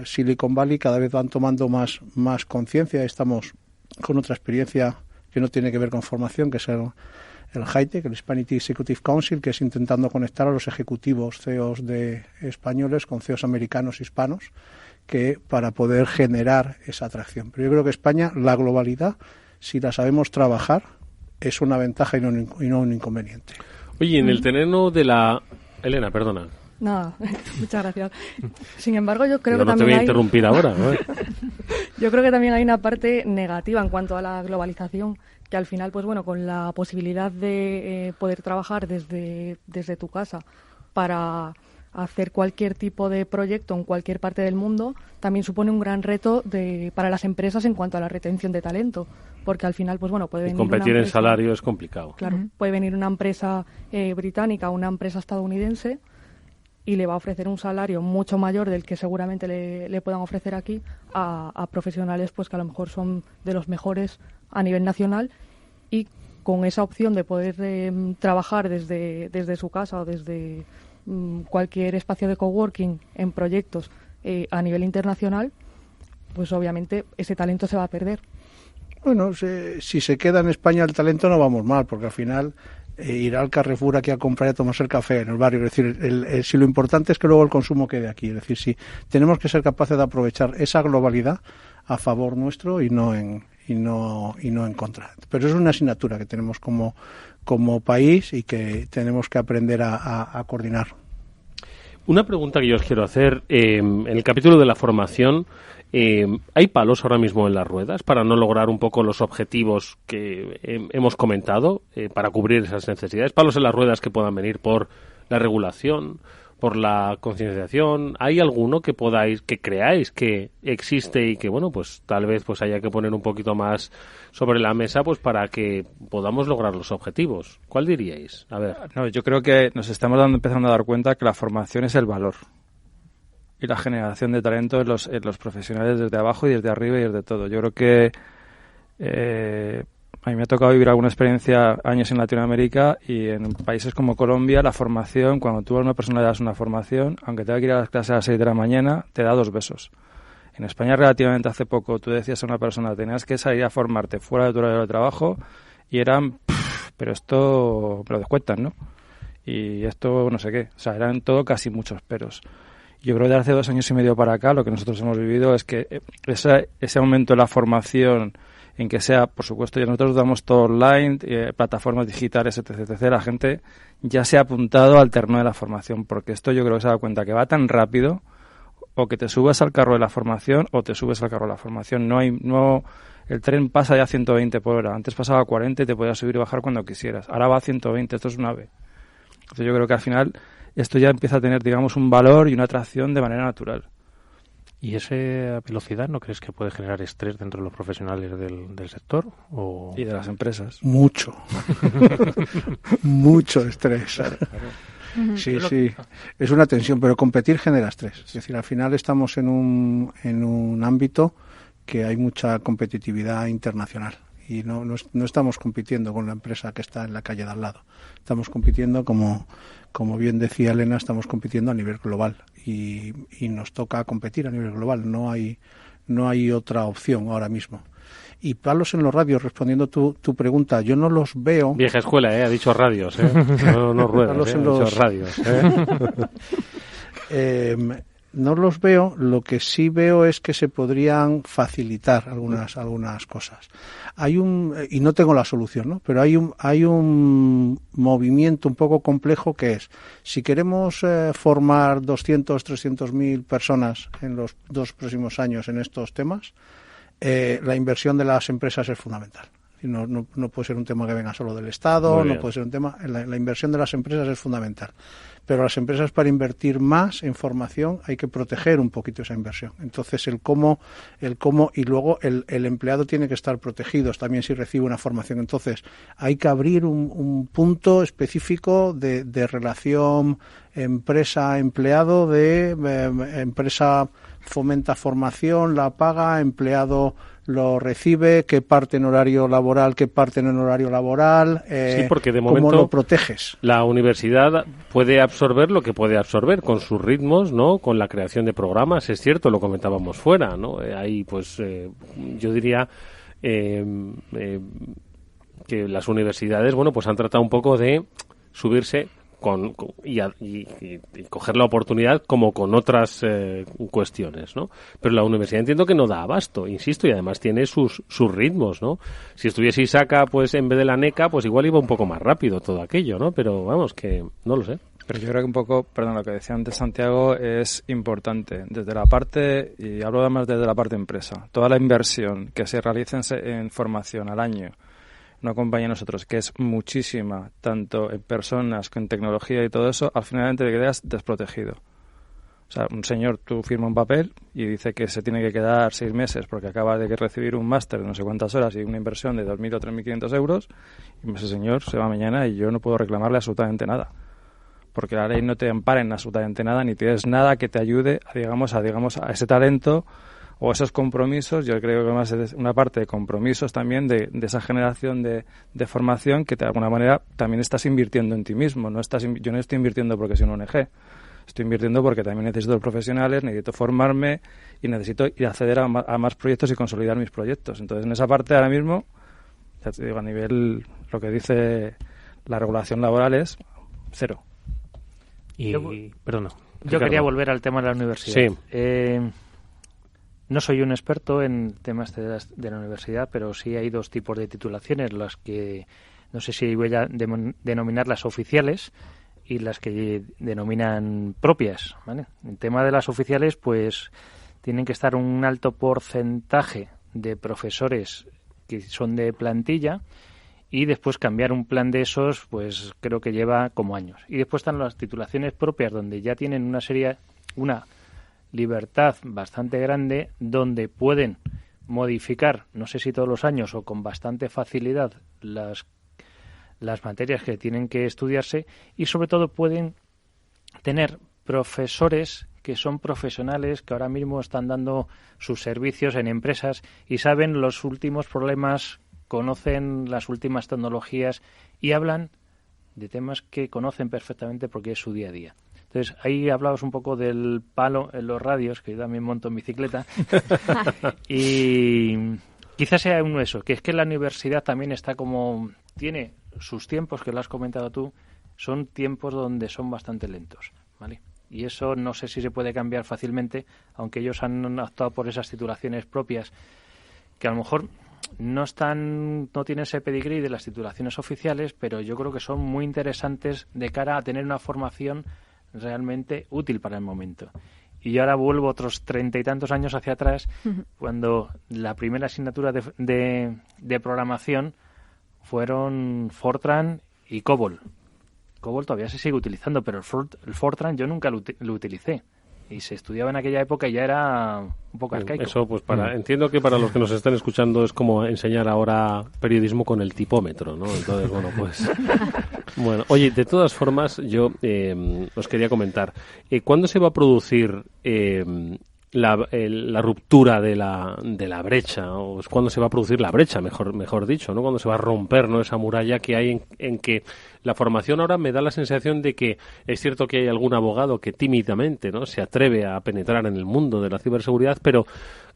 Silicon Valley cada vez van tomando más conciencia. Estamos con otra experiencia que no tiene que ver con formación, que es el HITEC, el Hispanic Executive Council, que es intentando conectar a los ejecutivos CEOs de españoles con CEOs americanos hispanos, que para poder generar esa atracción. Pero yo creo que España, la globalidad, si la sabemos trabajar, es una ventaja y no un inconveniente. Oye, en el terreno de la... Elena, perdona. Nada, muchas gracias. Sin embargo, yo creo que también no te voy a interrumpir ahora, ¿no? Yo creo que también hay una parte negativa en cuanto a la globalización, que al final, pues bueno, con la posibilidad de poder trabajar desde tu casa para hacer cualquier tipo de proyecto en cualquier parte del mundo, también supone un gran reto para las empresas en cuanto a la retención de talento, porque al final, pues bueno, puede venir competir en salario es complicado. Claro, puede venir una empresa británica o una empresa estadounidense y le va a ofrecer un salario mucho mayor del que seguramente le puedan ofrecer aquí a profesionales pues que a lo mejor son de los mejores a nivel nacional, y con esa opción de poder trabajar desde su casa o desde cualquier espacio de coworking en proyectos a nivel internacional, pues obviamente ese talento se va a perder. Bueno, si se queda en España el talento no vamos mal, porque al final ir al Carrefour aquí a comprar y a tomarse el café en el barrio. Es decir, si lo importante es que luego el consumo quede aquí. Es decir, si tenemos que ser capaces de aprovechar esa globalidad a favor nuestro y no en contra. Pero es una asignatura que tenemos como país y que tenemos que aprender a coordinar. Una pregunta que yo os quiero hacer. En el capítulo de la formación, ¿hay palos ahora mismo en las ruedas para no lograr un poco los objetivos que hemos comentado para cubrir esas necesidades? ¿Palos en las ruedas que puedan venir por la regulación, por la concienciación. ¿Hay alguno que creáis que existe y que, bueno, pues tal vez pues haya que poner un poquito más sobre la mesa pues para que podamos lograr los objetivos? ¿Cuál diríais? A ver. No, yo creo que nos estamos empezando a dar cuenta que la formación es el valor y la generación de talento en los profesionales desde abajo y desde arriba y desde todo. Yo creo que a mí me ha tocado vivir alguna experiencia años en Latinoamérica y en países como Colombia la formación, cuando tú a una persona le das una formación, aunque tenga que ir a las clases a las 6 de la mañana, te da 2 besos. En España relativamente hace poco tú decías a una persona tenías que salir a formarte fuera de tu horario de trabajo y eran, pero esto me lo descuentan, ¿no? Y esto no sé qué, o sea, eran todo casi muchos peros. Yo creo que de hace 2 años y medio para acá lo que nosotros hemos vivido es que ese aumento de la formación en que sea, por supuesto, ya nosotros damos todo online, plataformas digitales, etc. La gente ya se ha apuntado al terreno de la formación, porque esto yo creo que se ha dado cuenta que va tan rápido, o que te subes al carro de la formación o te subes al carro de la formación. El tren pasa ya a 120 por hora. Antes pasaba a 40 y te podías subir y bajar cuando quisieras. Ahora va a 120, esto es un ave. Entonces yo creo que al final esto ya empieza a tener, digamos, un valor y una atracción de manera natural. ¿Y esa velocidad no crees que puede generar estrés dentro de los profesionales del sector? Y de las empresas. Mucho. Mucho estrés. Claro. Sí. Es una tensión, pero competir genera estrés. Es decir, al final estamos en un ámbito que hay mucha competitividad internacional. Y no estamos compitiendo con la empresa que está en la calle de al lado. Estamos compitiendo, como bien decía Elena, estamos compitiendo a nivel global y nos toca competir a nivel global. No hay otra opción ahora mismo. Y palos en los radios, respondiendo tu pregunta, yo no los veo. Vieja escuela, ha dicho radios, no ruedas, palos en ha los dicho radios. No los veo, lo que sí veo es que se podrían facilitar algunas cosas. Y no tengo la solución, ¿no? Pero hay un movimiento un poco complejo que es, si queremos formar 200, 300.000 personas en los 2 próximos años en estos temas, la inversión de las empresas es fundamental. No puede ser un tema que venga solo del Estado, no puede ser un tema. La inversión de las empresas es fundamental. Pero las empresas, para invertir más en formación, hay que proteger un poquito esa inversión. Entonces, el cómo y luego el empleado tiene que estar protegido también si recibe una formación. Entonces, hay que abrir un punto específico de relación empresa-empleado, de empresa fomenta formación, la paga, empleado lo recibe, qué parte en horario laboral, qué parte no en horario laboral, sí, porque de momento cómo lo proteges. La universidad puede absorber lo que puede absorber con sus ritmos, ¿no? Con la creación de programas, es cierto, lo comentábamos fuera, ¿no? Ahí, pues, yo diría que las universidades, bueno, pues han tratado un poco de subirse y coger la oportunidad como con otras cuestiones, ¿no? Pero la universidad entiendo que no da abasto, insisto, y además tiene sus ritmos, ¿no? Si estuviese Isaaca, pues en vez de la NECA, pues igual iba un poco más rápido todo aquello, ¿no? Pero vamos, que no lo sé. Pero yo creo que un poco, lo que decía antes Santiago es importante. Desde la parte, y hablo además desde la parte empresa, toda la inversión que se realiza en formación al año, una compañía de nosotros que es muchísima, tanto en personas como en tecnología y todo eso, al final te quedas desprotegido. O sea, un señor, tú firma un papel y dice que se tiene que quedar 6 meses porque acaba de recibir un máster de no sé cuántas horas y una inversión de 2.000 o 3.500 euros, y ese señor se va mañana y yo no puedo reclamarle absolutamente nada. Porque la ley no te ampara en absolutamente nada, ni tienes nada que te ayude a ese talento o esos compromisos. Yo creo que más es una parte de compromisos también de esa generación de formación que de alguna manera también estás invirtiendo en ti mismo. Yo no estoy invirtiendo porque soy una ONG, estoy invirtiendo porque también necesito profesionales, necesito formarme y necesito ir a acceder a más proyectos y consolidar mis proyectos. Entonces, en esa parte ahora mismo, ya te digo, a nivel lo que dice la regulación laboral es 0. Yo quería volver al tema de la universidad. Sí. No soy un experto en temas de la universidad, pero sí hay 2 tipos de titulaciones, las que no sé si voy a denominarlas oficiales y las que denominan propias, ¿vale? El tema de las oficiales, pues tienen que estar un alto porcentaje de profesores que son de plantilla y después cambiar un plan de esos, pues creo que lleva como años. Y después están las titulaciones propias, donde ya tienen una libertad bastante grande, donde pueden modificar, no sé si todos los años o con bastante facilidad, las materias que tienen que estudiarse, y sobre todo pueden tener profesores que son profesionales, que ahora mismo están dando sus servicios en empresas y saben los últimos problemas, conocen las últimas tecnologías y hablan de temas que conocen perfectamente porque es su día a día. Entonces, ahí hablabas un poco del palo en los radios, que yo también monto en bicicleta, y quizás sea uno de esos, que es que la universidad también está como... tiene sus tiempos, que lo has comentado tú, son tiempos donde son bastante lentos, ¿vale? Y eso no sé si se puede cambiar fácilmente, aunque ellos han optado por esas titulaciones propias, que a lo mejor no tienen ese pedigrí de las titulaciones oficiales, pero yo creo que son muy interesantes de cara a tener una formación realmente útil para el momento. Y yo ahora vuelvo otros 30 y tantos años hacia atrás, cuando la primera asignatura de programación fueron Fortran y COBOL. COBOL todavía se sigue utilizando, pero el Fortran yo nunca lo utilicé. Y se estudiaba en aquella época y ya era un poco arcaico. Eso, pues entiendo que para los que nos están escuchando es como enseñar ahora periodismo con el tipómetro, ¿no? Entonces, bueno, pues... Bueno, oye, de todas formas, yo os quería comentar, ¿cuándo se va a producir la ruptura de la brecha? ¿O es cuándo se va a producir la brecha, mejor dicho, ¿no? Cuando se va a romper, ¿no?, esa muralla que hay en que la formación ahora me da la sensación de que es cierto que hay algún abogado que tímidamente, ¿no?, se atreve a penetrar en el mundo de la ciberseguridad, pero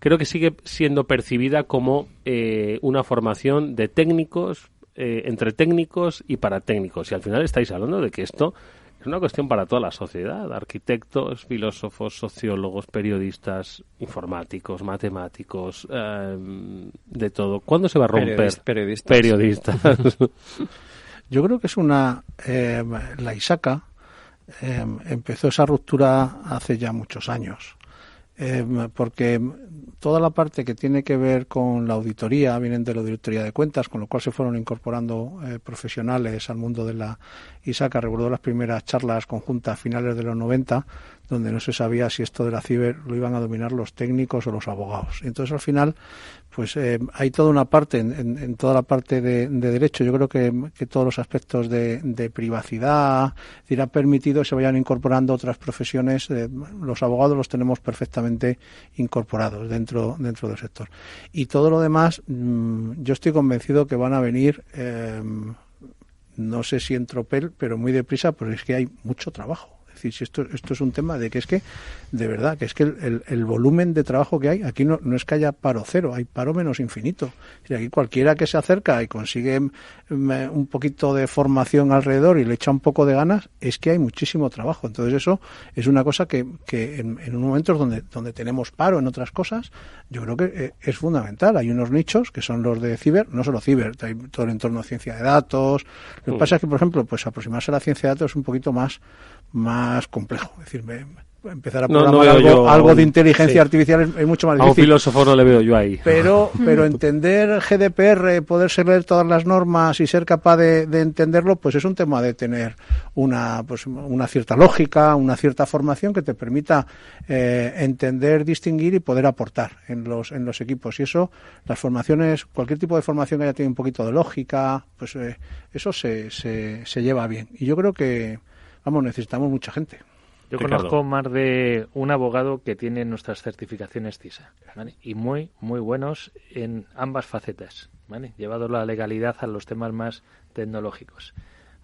creo que sigue siendo percibida como una formación de técnicos, entre técnicos y para técnicos. Y al final estáis hablando de que esto es una cuestión para toda la sociedad: arquitectos, filósofos, sociólogos, periodistas, informáticos, matemáticos, de todo. ¿Cuándo se va a romper? Periodistas. Yo creo que es la ISACA empezó esa ruptura hace ya muchos años, porque toda la parte que tiene que ver con la auditoría vienen de la auditoría de cuentas, con lo cual se fueron incorporando profesionales al mundo de la ISACA. Recuerdo las primeras charlas conjuntas a finales de los 90, donde no se sabía si esto de la ciber lo iban a dominar los técnicos o los abogados. Entonces, al final, pues hay toda una parte, en toda la parte de derecho, yo creo que todos los aspectos de privacidad, es decir, ha permitido que se vayan incorporando otras profesiones. Los abogados los tenemos perfectamente incorporados dentro del sector. Y todo lo demás, yo estoy convencido que van a venir, no sé si en tropel, pero muy deprisa, porque es que hay mucho trabajo. Es decir, si esto es un tema de que es que, de verdad, que es que el volumen de trabajo que hay, aquí no es que haya paro cero, hay paro menos infinito. Y aquí cualquiera que se acerca y consigue un poquito de formación alrededor y le echa un poco de ganas, es que hay muchísimo trabajo. Entonces eso es una cosa que en un momento donde tenemos paro en otras cosas, yo creo que es fundamental. Hay unos nichos que son los de ciber, no solo ciber, hay todo el entorno de ciencia de datos. Lo que pasa es que, por ejemplo, pues aproximarse a la ciencia de datos es un poquito más complejo. Es decir, empezar a programar algo de inteligencia artificial es mucho más difícil. A un filósofo no le veo yo ahí. Pero entender GDPR, poderse leer todas las normas y ser capaz de entenderlo, pues es un tema de tener una cierta lógica, una cierta formación que te permita entender, distinguir y poder aportar en los equipos. Y eso, las formaciones, cualquier tipo de formación que haya tenido un poquito de lógica, pues eso se lleva bien. Y yo creo que necesitamos mucha gente. Yo conozco más de un abogado que tiene nuestras certificaciones CISA, ¿vale? Y muy, muy buenos en ambas facetas, ¿vale? Llevado la legalidad a los temas más tecnológicos,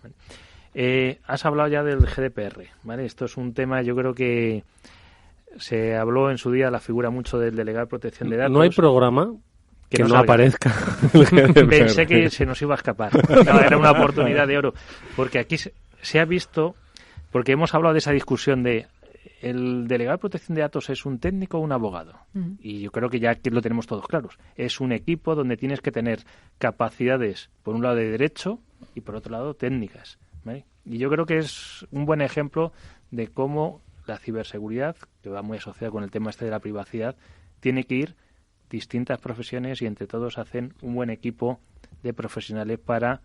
¿vale? Has hablado ya del GDPR, ¿vale? Esto es un tema, yo creo que se habló en su día, la figura mucho del delegado de protección de datos. No hay programa que no aparezca. Pensé que se nos iba a escapar. No, era una oportunidad de oro. Porque aquí se ha visto, porque hemos hablado de esa discusión de el delegado de protección de datos es un técnico o un abogado. Y yo creo que ya aquí lo tenemos todos claros. Es un equipo donde tienes que tener capacidades, por un lado de derecho y por otro lado técnicas, ¿vale? Y yo creo que es un buen ejemplo de cómo la ciberseguridad, que va muy asociada con el tema de la privacidad, tiene que ir distintas profesiones y entre todos hacen un buen equipo de profesionales para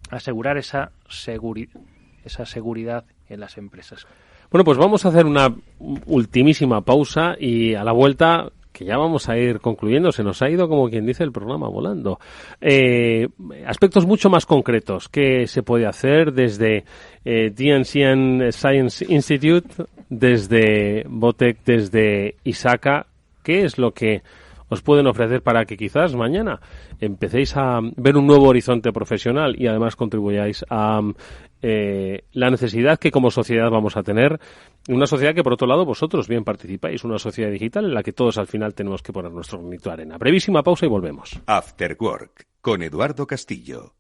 asegurar esa seguridad en las empresas. Bueno, pues vamos a hacer una ultimísima pausa y a la vuelta, que ya vamos a ir concluyendo, se nos ha ido, como quien dice, el programa volando. Aspectos mucho más concretos que se puede hacer desde DNCN Science Institute, desde Botec, desde ISACA. ¿Qué es lo que os pueden ofrecer para que quizás mañana empecéis a ver un nuevo horizonte profesional y además contribuyáis a la necesidad que como sociedad vamos a tener? Una sociedad que, por otro lado, vosotros bien participáis, una sociedad digital en la que todos al final tenemos que poner nuestro granito de arena. Brevísima pausa y volvemos. After Work, con Eduardo Castillo.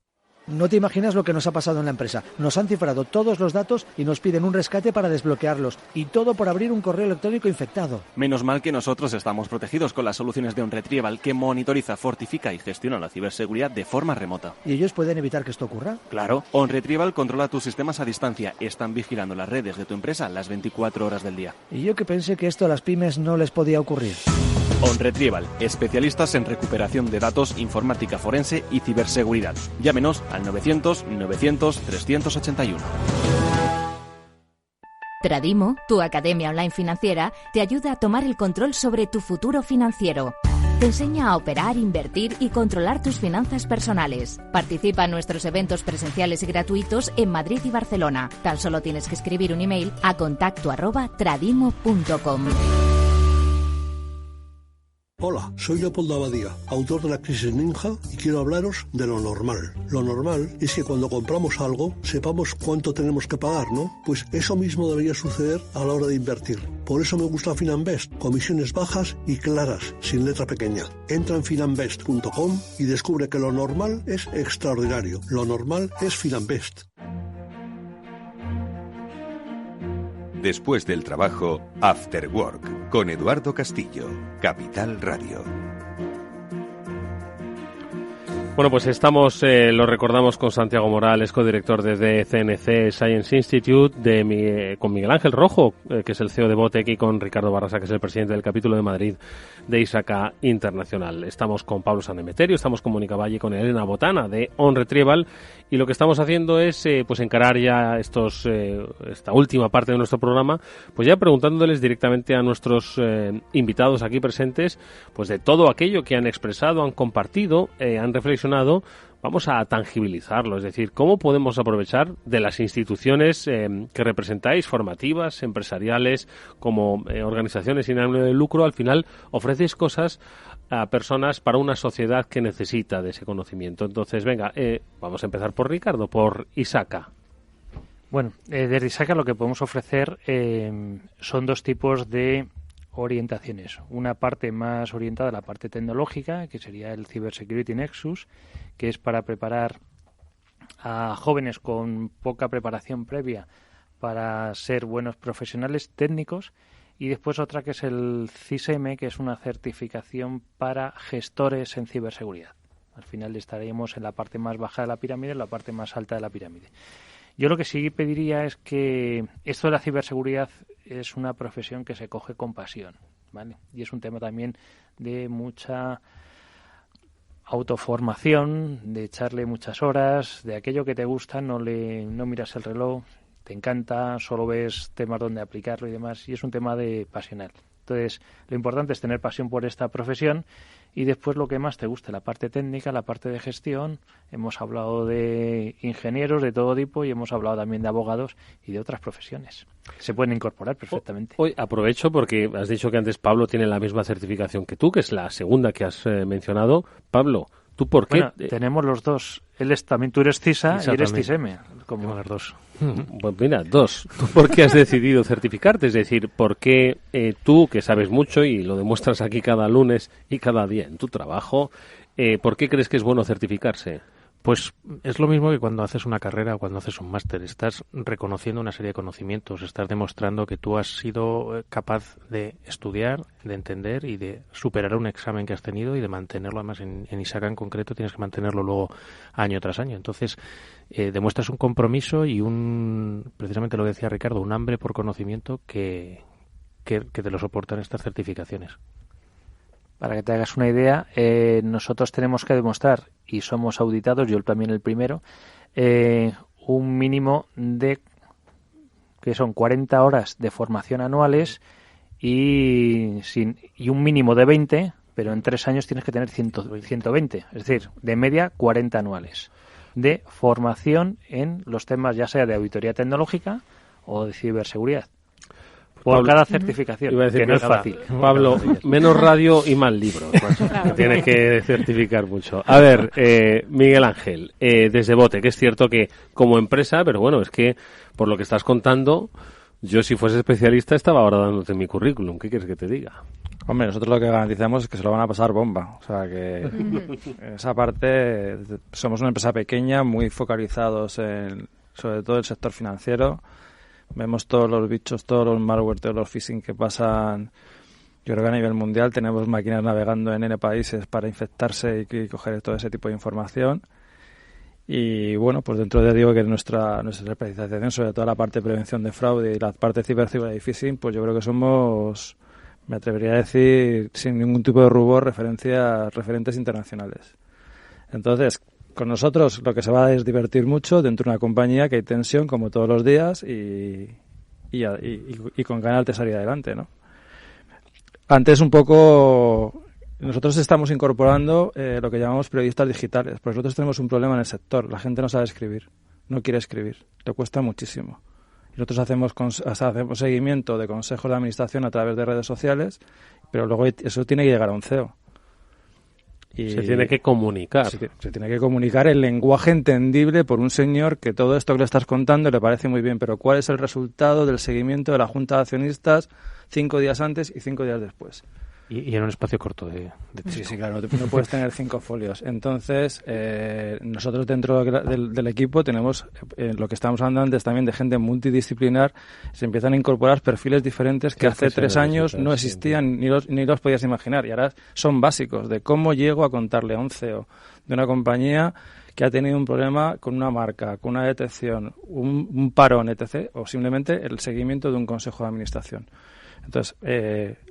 No te imaginas lo que nos ha pasado en la empresa. Nos han cifrado todos los datos y nos piden un rescate para desbloquearlos. Y todo por abrir un correo electrónico infectado. Menos mal que nosotros estamos protegidos con las soluciones de OnRetrieval, que monitoriza, fortifica y gestiona la ciberseguridad de forma remota. ¿Y ellos pueden evitar que esto ocurra? Claro. OnRetrieval controla tus sistemas a distancia. Están vigilando las redes de tu empresa las 24 horas del día. Y yo que pensé que esto a las pymes no les podía ocurrir. OnRetrieval, especialistas en recuperación de datos, informática forense y ciberseguridad. Llámenos al 900-900-381. Tradimo, tu academia online financiera, te ayuda a tomar el control sobre tu futuro financiero. Te enseña a operar, invertir y controlar tus finanzas personales. Participa en nuestros eventos presenciales y gratuitos en Madrid y Barcelona. Tan solo tienes que escribir un email a contacto@tradimo.com. Hola, soy Leopoldo Abadía, autor de La Crisis Ninja, y quiero hablaros de lo normal. Lo normal es que cuando compramos algo sepamos cuánto tenemos que pagar, ¿no? Pues eso mismo debería suceder a la hora de invertir. Por eso me gusta Finanbest, comisiones bajas y claras, sin letra pequeña. Entra en finanbest.com y descubre que lo normal es extraordinario. Lo normal es Finanbest. Después del trabajo, After Work, con Eduardo Castillo, Capital Radio. Bueno, pues estamos, lo recordamos, con Santiago Morales, codirector de CNC Science Institute, con Miguel Ángel Rojo, que es el CEO de Botec, y con Ricardo Barrasa, que es el presidente del capítulo de Madrid de ISACA Internacional. Estamos con Pablo Sanemeterio, estamos con Mónica Valle, con Elena Botana de OnRetrieval, y lo que estamos haciendo es pues encarar ya esta última parte de nuestro programa, pues ya preguntándoles directamente a nuestros invitados aquí presentes, pues de todo aquello que han expresado, han compartido, han reflexionado. Vamos a tangibilizarlo, es decir, cómo podemos aprovechar de las instituciones que representáis, formativas, empresariales, como organizaciones sin ánimo de lucro. Al final ofrecéis cosas a personas para una sociedad que necesita de ese conocimiento. Entonces, venga, vamos a empezar por Ricardo, por ISACA. Bueno, desde ISACA lo que podemos ofrecer son dos tipos de orientaciones. Una parte más orientada a la parte tecnológica, que sería el Cybersecurity Nexus, que es para preparar a jóvenes con poca preparación previa para ser buenos profesionales técnicos. Y después otra que es el CISM, que es una certificación para gestores en ciberseguridad. Al final estaríamos en la parte más baja de la pirámide, en la parte más alta de la pirámide. Yo lo que sí pediría es que esto de la ciberseguridad es una profesión que se coge con pasión, ¿vale? Y es un tema también de mucha autoformación, de echarle muchas horas, de aquello que te gusta, no miras el reloj, te encanta, solo ves temas donde aplicarlo y demás, y es un tema de pasional. Entonces, lo importante es tener pasión por esta profesión y después lo que más te guste, la parte técnica, la parte de gestión. Hemos hablado de ingenieros de todo tipo y hemos hablado también de abogados y de otras profesiones. Se pueden incorporar perfectamente. Hoy aprovecho porque has dicho que antes Pablo tiene la misma certificación que tú, que es la segunda que has mencionado. Pablo, ¿tú por qué? Bueno, tenemos los dos. Tú eres CISA y eres CISM. Como las dos. Pues mira, dos. ¿Tú por qué has decidido certificarte? Es decir, ¿por qué tú, que sabes mucho y lo demuestras aquí cada lunes y cada día en tu trabajo, ¿por qué crees que es bueno certificarse? Pues es lo mismo que cuando haces una carrera o cuando haces un máster. Estás reconociendo una serie de conocimientos, estás demostrando que tú has sido capaz de estudiar, de entender y de superar un examen que has tenido y de mantenerlo. Además, en ISACA en concreto tienes que mantenerlo luego año tras año. Entonces, demuestras un compromiso y precisamente lo decía Ricardo, un hambre por conocimiento que te lo soportan estas certificaciones. Para que te hagas una idea, nosotros tenemos que demostrar, y somos auditados, yo también el primero, un mínimo de, que son 40 horas de formación anuales y un mínimo de 20, pero en 3 años tienes que tener 120, es decir, de media 40 anuales de formación en los temas ya sea de auditoría tecnológica o de ciberseguridad. Por Pablo, cada certificación, iba a decir que no es fácil. Pablo, menos radio y más libros. Tienes que certificar mucho. A ver, Miguel Ángel, desde Bote, que es cierto que como empresa, pero bueno, es que por lo que estás contando, yo si fuese especialista estaba ahora dándote mi currículum. ¿Qué quieres que te diga? Hombre, nosotros lo que garantizamos es que se lo van a pasar bomba. O sea, que en esa parte somos una empresa pequeña, muy focalizados en, sobre todo, el sector financiero. Vemos todos los bichos, todos los malware, todos los phishing que pasan. Yo creo que a nivel mundial tenemos máquinas navegando en N países para infectarse y coger todo ese tipo de información. Y bueno, pues dentro de digo que nuestra especialización, sobre todo la parte de prevención de fraude y la parte de ciberseguridad y phishing, pues yo creo que somos, me atrevería a decir, sin ningún tipo de rubor, referentes internacionales. Entonces, con nosotros lo que se va es divertir mucho dentro de una compañía que hay tensión como todos los días y con ganas de salir adelante, ¿no? Antes un poco, nosotros estamos incorporando lo que llamamos periodistas digitales, porque nosotros tenemos un problema en el sector, la gente no sabe escribir, no quiere escribir, le cuesta muchísimo. Y nosotros hacemos seguimiento de consejos de administración a través de redes sociales, pero luego eso tiene que llegar a un CEO. Y se tiene que comunicar. Se tiene que comunicar el lenguaje entendible por un señor que todo esto que le estás contando le parece muy bien, pero ¿cuál es el resultado del seguimiento de la Junta de Accionistas 5 días antes y 5 días después? Y en un espacio corto de tiempo. Sí, claro, no puedes tener 5 folios. Entonces, nosotros dentro del equipo tenemos lo que estábamos hablando antes también de gente multidisciplinar. Se empiezan a incorporar perfiles diferentes que hace 3 años no existían ni los podías imaginar. Y ahora son básicos de cómo llego a contarle a un CEO de una compañía que ha tenido un problema con una marca, con una detección, un parón, etc., o simplemente el seguimiento de un consejo de administración. Entonces,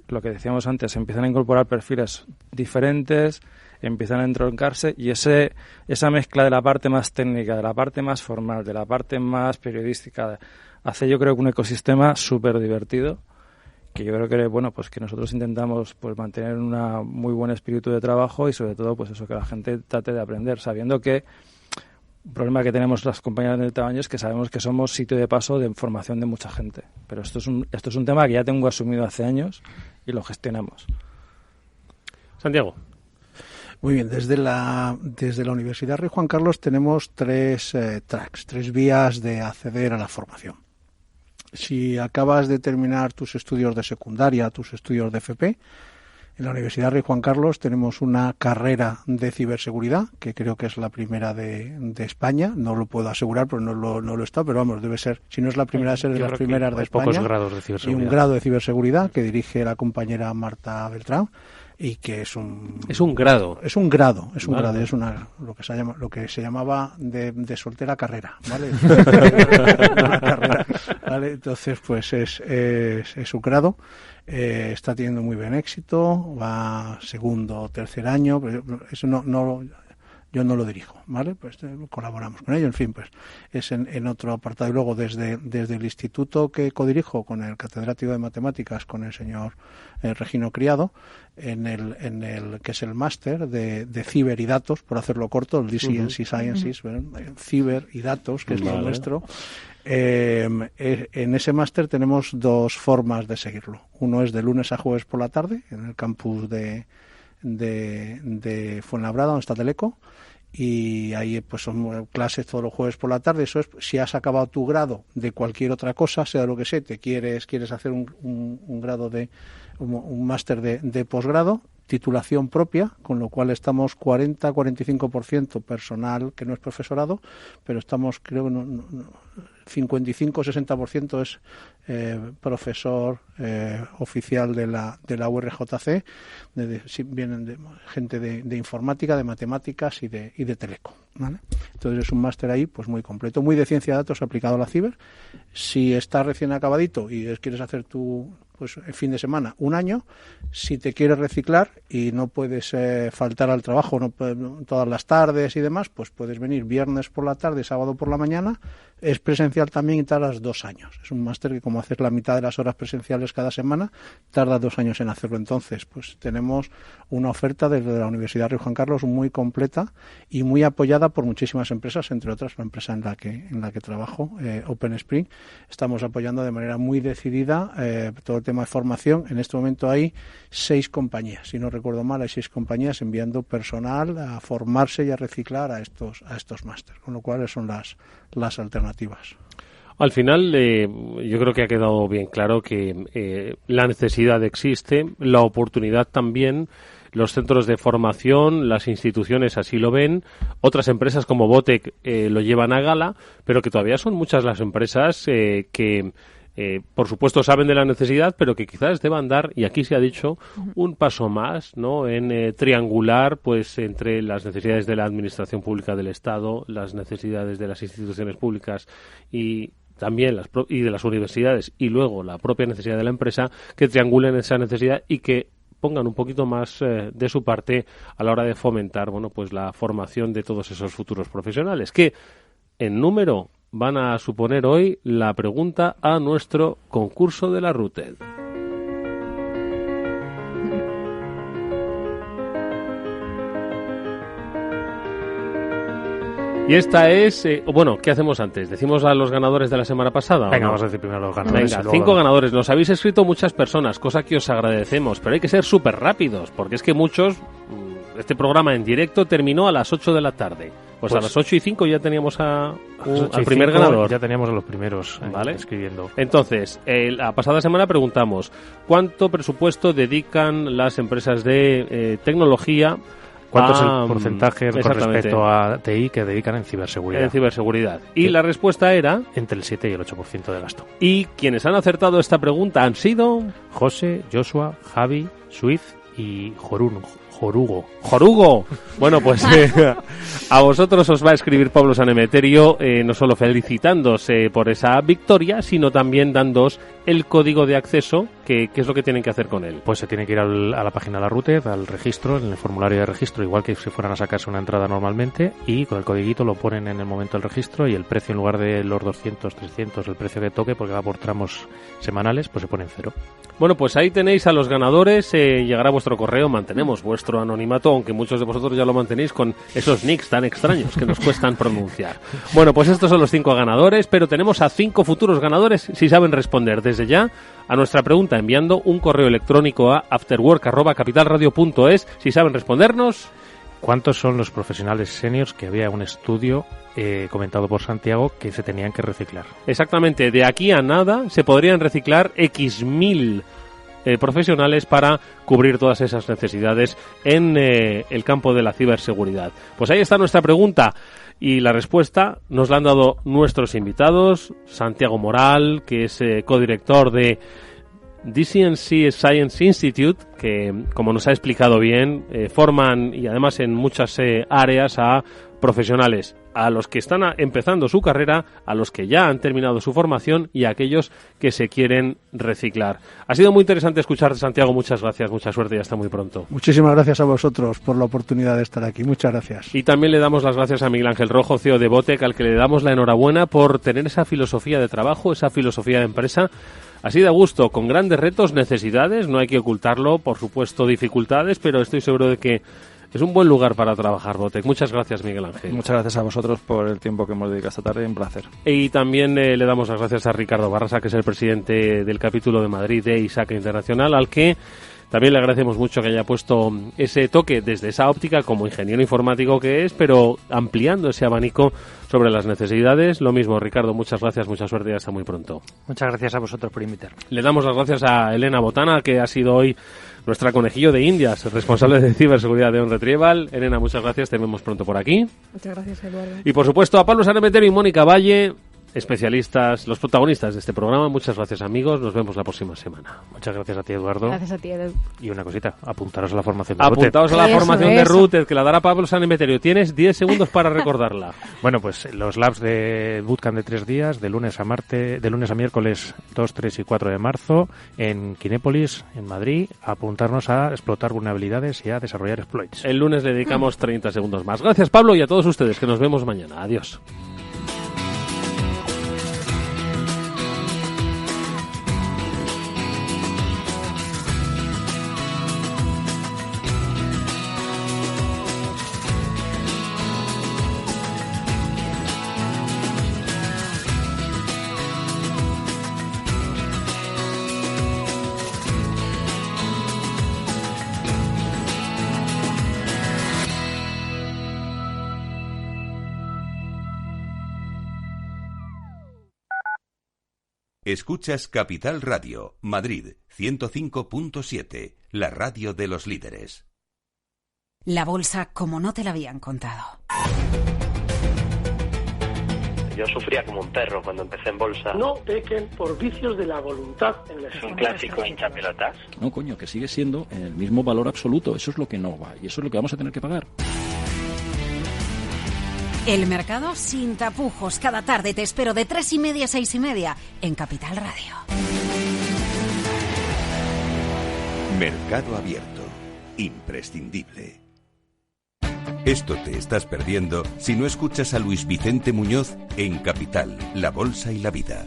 lo que decíamos antes, empiezan a incorporar perfiles diferentes, empiezan a entroncarse y esa mezcla de la parte más técnica, de la parte más formal, de la parte más periodística, hace yo creo que un ecosistema súper divertido, que yo creo que bueno, pues que nosotros intentamos pues mantener un muy buen espíritu de trabajo y sobre todo pues eso, que la gente trate de aprender, sabiendo que el problema que tenemos las compañías de tamaño es que sabemos que somos sitio de paso de información de mucha gente. Pero esto es un tema que ya tengo asumido hace años y lo gestionamos. Santiago. Muy bien, desde la Universidad Rey Juan Carlos tenemos 3 tracks, 3 vías de acceder a la formación. Si acabas de terminar tus estudios de secundaria, tus estudios de FP, en la Universidad Rey Juan Carlos tenemos una carrera de ciberseguridad, que creo que es la primera de España. No lo puedo asegurar, pero no lo está, pero vamos, debe ser, si no es la primera, debe ser de las primeras de España. Pocos grados de ciberseguridad. Y un grado de ciberseguridad que dirige la compañera Marta Beltrán. Y que es un grado. Es un grado, es lo que se llamaba de soltera carrera, ¿vale? Una carrera, ¿vale? Entonces, pues es un grado, está teniendo muy buen éxito, va segundo o tercer año, pero eso yo no lo dirijo, ¿vale? Pues colaboramos con ello, en fin, pues es en otro apartado. Y luego desde el instituto que codirijo con el catedrático de matemáticas, con el señor Regino Criado, en el que es el máster de ciber y datos, por hacerlo corto, el DCNC Sciences, ciber y datos, que es lo nuestro. En ese máster tenemos 2 formas de seguirlo. Uno es de lunes a jueves por la tarde, en el campus de Fuenlabrada, donde está Teleco, y ahí pues son clases todos los jueves por la tarde. Eso es si has acabado tu grado de cualquier otra cosa, sea lo que sea, quieres hacer un grado un máster de posgrado, titulación propia, con lo cual estamos 40-45% personal que no es profesorado, pero estamos, creo que 55-60% es profesor oficial de la URJC, vienen de gente de informática, de matemáticas y de teleco, ¿vale? Entonces es un máster ahí pues muy completo, muy de ciencia de datos aplicado a la ciber. Si estás recién acabadito y quieres hacer tu pues el fin de semana, 1 año. Si te quieres reciclar y no puedes faltar al trabajo todas las tardes y demás, pues puedes venir viernes por la tarde, sábado por la mañana. Es presencial también y tardas 2 años. Es un máster que, como haces la mitad de las horas presenciales cada semana, tarda 2 años en hacerlo. Entonces, pues tenemos una oferta desde la Universidad Rey Juan Carlos muy completa y muy apoyada por muchísimas empresas, entre otras la empresa en la que trabajo, Open Spring. Estamos apoyando de manera muy decidida todo el tema de formación. En este momento hay 6 compañías, si no recuerdo mal, hay 6 compañías enviando personal a formarse y a reciclar a estos másteres, con lo cual son las alternativas. Al final, yo creo que ha quedado bien claro que la necesidad existe, la oportunidad también. Los centros de formación, las instituciones así lo ven, otras empresas como Botec lo llevan a gala, pero que todavía son muchas las empresas que por supuesto saben de la necesidad, pero que quizás deban dar, y aquí se ha dicho, un paso más, ¿no?, en triangular pues entre las necesidades de la administración pública del Estado, las necesidades de las instituciones públicas y también y de las universidades, y luego la propia necesidad de la empresa, que triangulen esa necesidad y que pongan un poquito más de su parte a la hora de fomentar, bueno, pues la formación de todos esos futuros profesionales, que en número van a suponer hoy la pregunta a nuestro concurso de la RUTED. Y esta es... bueno, ¿qué hacemos antes? ¿Decimos a los ganadores de la semana pasada? Venga, ¿o no? vamos a decir primero a los ganadores. Venga, 5 ganadores. Nos habéis escrito muchas personas, cosa que os agradecemos, pero hay que ser súper rápidos, porque es que muchos... Este programa en directo terminó a las 8 de la tarde. Pues a las 8:05 ya teníamos al primer ganador. Ya teníamos a los primeros escribiendo. Entonces, la pasada semana preguntamos ¿cuánto presupuesto dedican las empresas de tecnología? ¿Cuánto es el porcentaje con respecto a TI que dedican en ciberseguridad? En ciberseguridad. Y la respuesta era... Entre el 7 y el 8% de gasto. Y quienes han acertado esta pregunta han sido... José, Joshua, Javi, Swift y Jorugo. Bueno, pues a vosotros os va a escribir Pablo Sanemeterio, no solo felicitándoos por esa victoria, sino también dándoos el código de acceso, que es lo que tienen que hacer con él. Pues se tiene que ir a la página de la RUTED, al registro, en el formulario de registro, igual que si fueran a sacarse una entrada normalmente, y con el codiguito lo ponen en el momento del registro y el precio, en lugar de los 200, 300, el precio de toque, porque va por tramos semanales, pues se pone en 0. Bueno, pues ahí tenéis a los ganadores, llegará vuestro correo, mantenemos vuestro anonimato, aunque muchos de vosotros ya lo mantenéis con esos nicks tan extraños que nos cuestan pronunciar. Bueno, pues estos son los 5 ganadores, pero tenemos a 5 futuros ganadores si saben responder desde ya a nuestra pregunta enviando un correo electrónico a afterwork@capitalradio.es. Si saben respondernos... ¿Cuántos son los profesionales seniors que había un estudio comentado por Santiago que se tenían que reciclar? Exactamente, de aquí a nada se podrían reciclar X mil profesionales para cubrir todas esas necesidades en el campo de la ciberseguridad. Pues ahí está nuestra pregunta y la respuesta nos la han dado nuestros invitados, Santiago Moral, que es codirector de DCNC Science Institute, que, como nos ha explicado bien, forman y además en muchas áreas a profesionales, a los que están empezando su carrera, a los que ya han terminado su formación y a aquellos que se quieren reciclar. Ha sido muy interesante escucharte, Santiago. Muchas gracias, mucha suerte y hasta muy pronto. Muchísimas gracias a vosotros por la oportunidad de estar aquí. Muchas gracias. Y también le damos las gracias a Miguel Ángel Rojo, CEO de Botec, al que le damos la enhorabuena por tener esa filosofía de trabajo, esa filosofía de empresa. Así de gusto, con grandes retos, necesidades, no hay que ocultarlo, por supuesto dificultades, pero estoy seguro de que es un buen lugar para trabajar, Botec. Muchas gracias, Miguel Ángel. Muchas gracias a vosotros por el tiempo que hemos dedicado esta tarde, un placer. Y también le damos las gracias a Ricardo Barrasa, que es el presidente del capítulo de Madrid de ISACA Internacional, al que también le agradecemos mucho que haya puesto ese toque desde esa óptica como ingeniero informático que es, pero ampliando ese abanico sobre las necesidades. Lo mismo, Ricardo, muchas gracias, mucha suerte y hasta muy pronto. Muchas gracias a vosotros por invitarme. Le damos las gracias a Elena Botana, que ha sido hoy nuestra conejillo de Indias, responsable de ciberseguridad de OnRetrieval. Elena, muchas gracias, te vemos pronto por aquí. Muchas gracias, Eduardo. Y por supuesto a Pablo Sanemeterio y Mónica Valle, especialistas, los protagonistas de este programa. Muchas gracias, amigos. Nos vemos la próxima semana. Muchas gracias a ti, Eduardo. Gracias a ti, Edu. Y una cosita, apuntaros a la formación de Apuntaos a la formación de Rooted, que la dará Pablo San Emeterio. Tienes 10 segundos para recordarla. Bueno, pues los labs de Bootcamp de 3 días, de lunes a miércoles 2, 3 y 4 de marzo, en Kinépolis, en Madrid, a apuntarnos a explotar vulnerabilidades y a desarrollar exploits. El lunes le dedicamos 30 segundos más. Gracias, Pablo, y a todos ustedes, que nos vemos mañana. Adiós. Escuchas Capital Radio, Madrid, 105.7, la radio de los líderes. La bolsa como no te la habían contado. Yo sufría como un perro cuando empecé en bolsa. No pequen por vicios de la voluntad en el Es un clásico hinchapelotas. No, coño, que sigue siendo el mismo valor absoluto. Eso es lo que no va y eso es lo que vamos a tener que pagar. El mercado sin tapujos. Cada tarde te espero de 3:30 a 6:30 en Capital Radio. Mercado Abierto. Imprescindible. Esto te estás perdiendo si no escuchas a Luis Vicente Muñoz en Capital, la bolsa y la vida.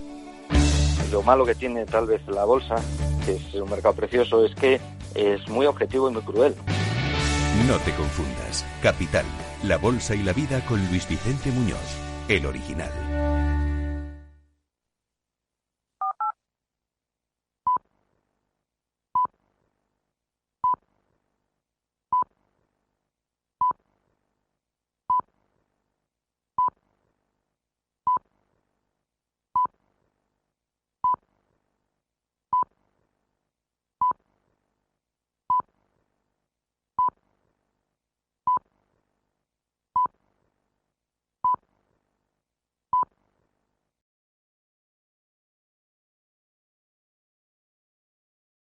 Lo malo que tiene tal vez la bolsa, que es un mercado precioso, es que es muy objetivo y muy cruel. No te confundas. Capital, la bolsa y la vida con Luis Vicente Muñoz, el original.